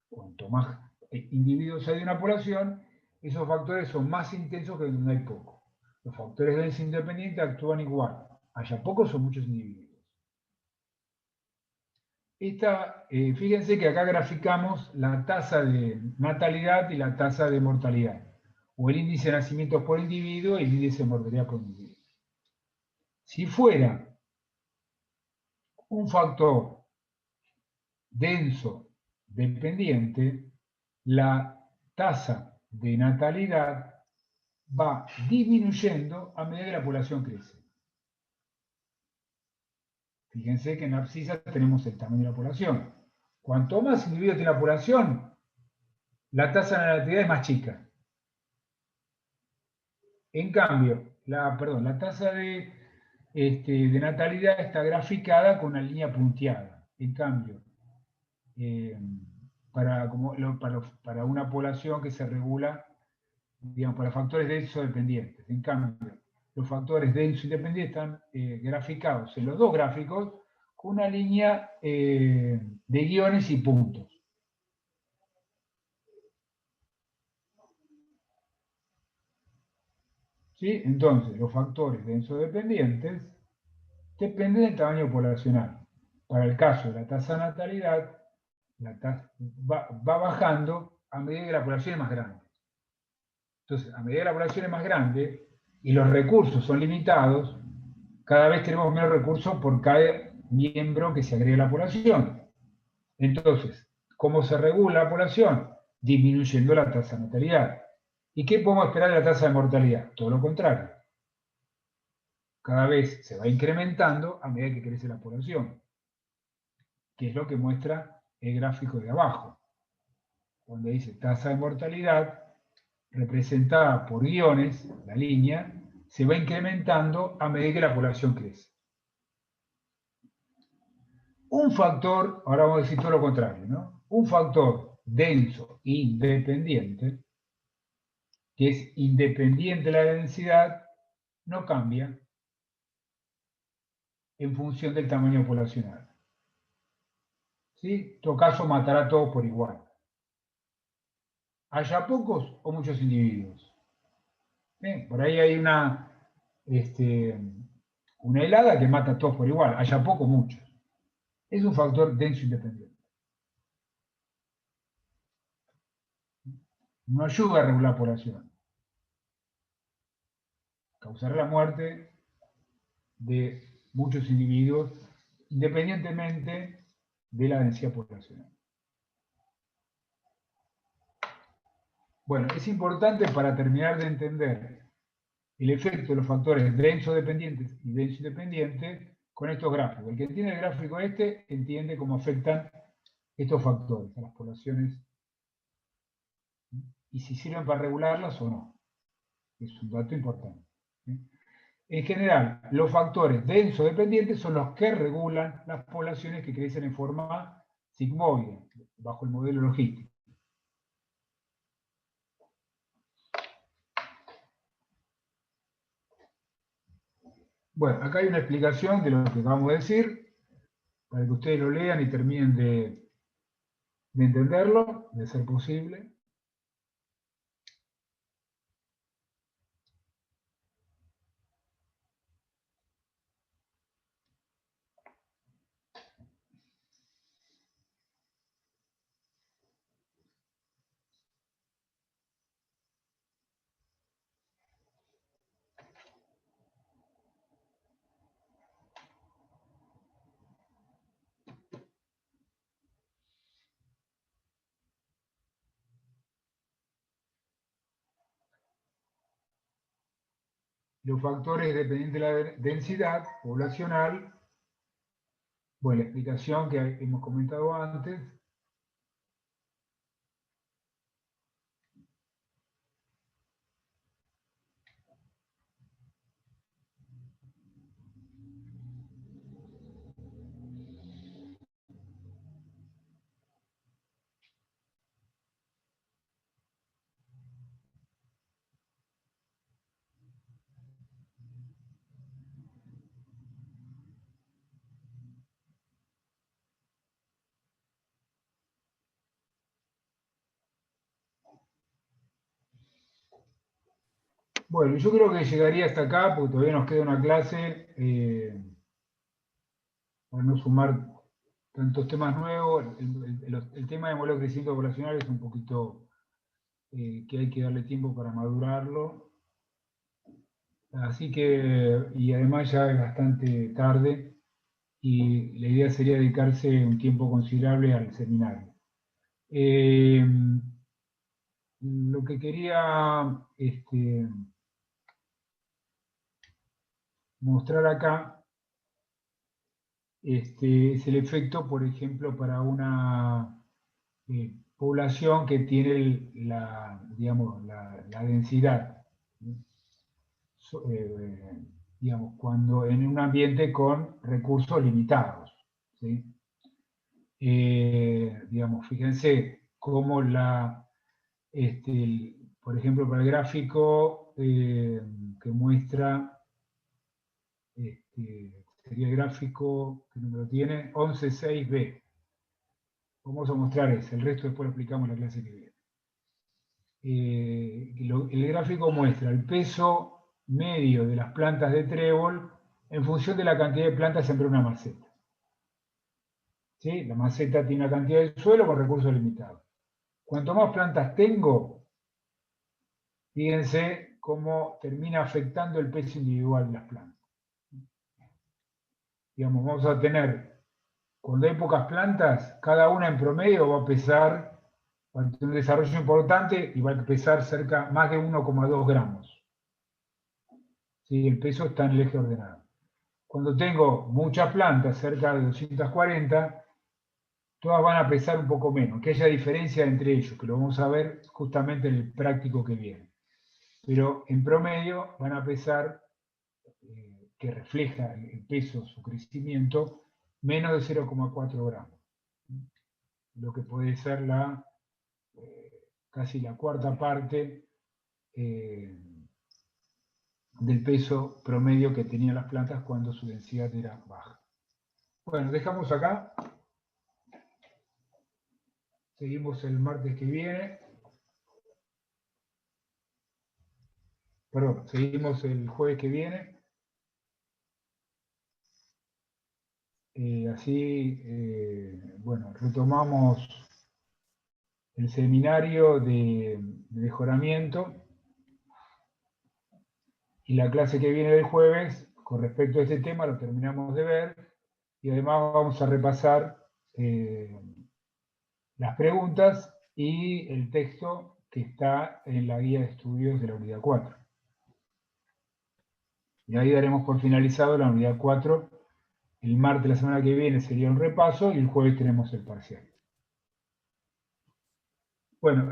Cuanto más individuos hay de una población, esos factores son más intensos que donde hay poco. Los factores densos independientes actúan igual, haya pocos o muchos individuos. Fíjense que acá graficamos la tasa de natalidad y la tasa de mortalidad, o el índice de nacimientos por individuo y el índice de mortalidad por individuo. Si fuera un factor denso dependiente, la tasa de natalidad va disminuyendo a medida que la población crece. Fíjense que en la abscisa tenemos el tamaño de la población. Cuanto más individuos tiene la población, la tasa de natalidad es más chica. En cambio, la tasa de natalidad está graficada con una línea punteada. En cambio, para una población que se regula, digamos, para factores densos dependientes. En cambio, los factores densos independientes están graficados en los dos gráficos con una línea de guiones y puntos. ¿Sí? Entonces, los factores denso-dependientes dependen del tamaño poblacional. Para el caso de la tasa de natalidad, va bajando a medida que la población es más grande. Entonces, a medida que la población es más grande y los recursos son limitados, cada vez tenemos menos recursos por cada miembro que se agrega a la población. Entonces, ¿cómo se regula la población? Disminuyendo la tasa de natalidad. ¿Y qué podemos esperar de la tasa de mortalidad? Todo lo contrario. Cada vez se va incrementando a medida que crece la población, que es lo que muestra el gráfico de abajo, donde dice tasa de mortalidad representada por guiones, la línea, se va incrementando a medida que la población crece. Un factor, ahora vamos a decir todo lo contrario, ¿no? Un factor denso independiente, que es independiente de la densidad, no cambia en función del tamaño poblacional. ¿Sí? En todo caso, matará a todos por igual. ¿Haya pocos o muchos individuos? Por ahí hay una helada que mata a todos por igual, haya pocos o muchos. Es un factor denso independiente. No ayuda a regular la población. Causará la muerte de muchos individuos independientemente de la densidad poblacional. Bueno, es importante para terminar de entender el efecto de los factores denso-dependientes y denso-independientes con estos gráficos. El que entiende el gráfico entiende cómo afectan estos factores a las poblaciones y si sirven para regularlas o no. Es un dato importante. En general, los factores denso-dependientes son los que regulan las poblaciones que crecen en forma sigmoide, bajo el modelo logístico. Bueno, acá hay una explicación de lo que acabamos de decir, para que ustedes lo lean y terminen de entenderlo, de ser posible. Los factores dependientes de la densidad poblacional, bueno, la explicación que hemos comentado antes. Bueno, yo creo que llegaría hasta acá, porque todavía nos queda una clase, para no sumar tantos temas nuevos. El tema de modelo de crecimiento poblacional es un poquito que hay que darle tiempo para madurarlo. Así que, y además ya es bastante tarde, y la idea sería dedicarse un tiempo considerable al seminario. Lo que quería mostrar acá es el efecto, por ejemplo, para una población que tiene digamos, la densidad. Digamos, cuando en un ambiente con recursos limitados. ¿Sí? Digamos, fíjense cómo por ejemplo, para el gráfico que muestra sería el gráfico, ¿qué número tiene? 11.6b. Vamos a mostrar ese, el resto después lo explicamos en la clase que viene. El gráfico muestra el peso medio de las plantas de trébol en función de la cantidad de plantas entre una maceta. ¿Sí? La maceta tiene una cantidad de suelo con recursos limitados. Cuanto más plantas tengo, fíjense cómo termina afectando el peso individual de las plantas. Digamos, vamos a tener, cuando hay pocas plantas, cada una en promedio va a pesar, va a tener un desarrollo importante y va a pesar cerca más de 1,2 gramos. ¿Sí? El peso está en el eje ordenado. Cuando tengo muchas plantas, cerca de 240, todas van a pesar un poco menos, que haya diferencia entre ellos, que lo vamos a ver justamente en el práctico que viene. Pero en promedio van a pesar, que refleja el peso, su crecimiento, menos de 0,4 gramos. Lo que puede ser casi la cuarta parte del peso promedio que tenían las plantas cuando su densidad era baja. Bueno, dejamos acá. Seguimos el martes que viene. Perdón, seguimos el jueves que viene. Bueno, retomamos el seminario de mejoramiento y la clase que viene del jueves, con respecto a este tema, lo terminamos de ver y además vamos a repasar las preguntas y el texto que está en la guía de estudios de la unidad 4. Y ahí daremos por finalizado la unidad 4. El martes de la semana que viene sería un repaso y el jueves tenemos el parcial. Bueno,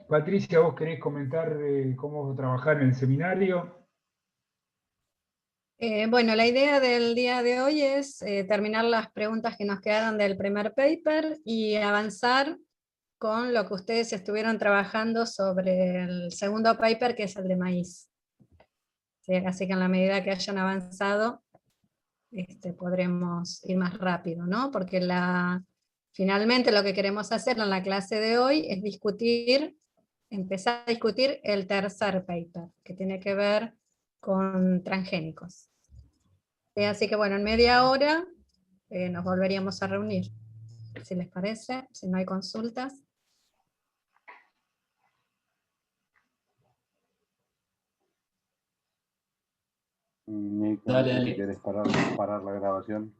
Patricia, ¿vos querés comentar cómo vamos a trabajar en el seminario? Bueno, la idea del día de hoy es terminar las preguntas que nos quedaron del primer paper y avanzar con lo que ustedes estuvieron trabajando sobre el segundo paper, que es el de maíz. Sí, así que en la medida que hayan avanzado, podremos ir más rápido, ¿no? Porque finalmente lo que queremos hacer en la clase de hoy es empezar a discutir el tercer paper, que tiene que ver con transgénicos. Así que bueno, en media hora nos volveríamos a reunir, si les parece, si no hay consultas. Nico, Dale, no sé si dale. querés parar la grabación.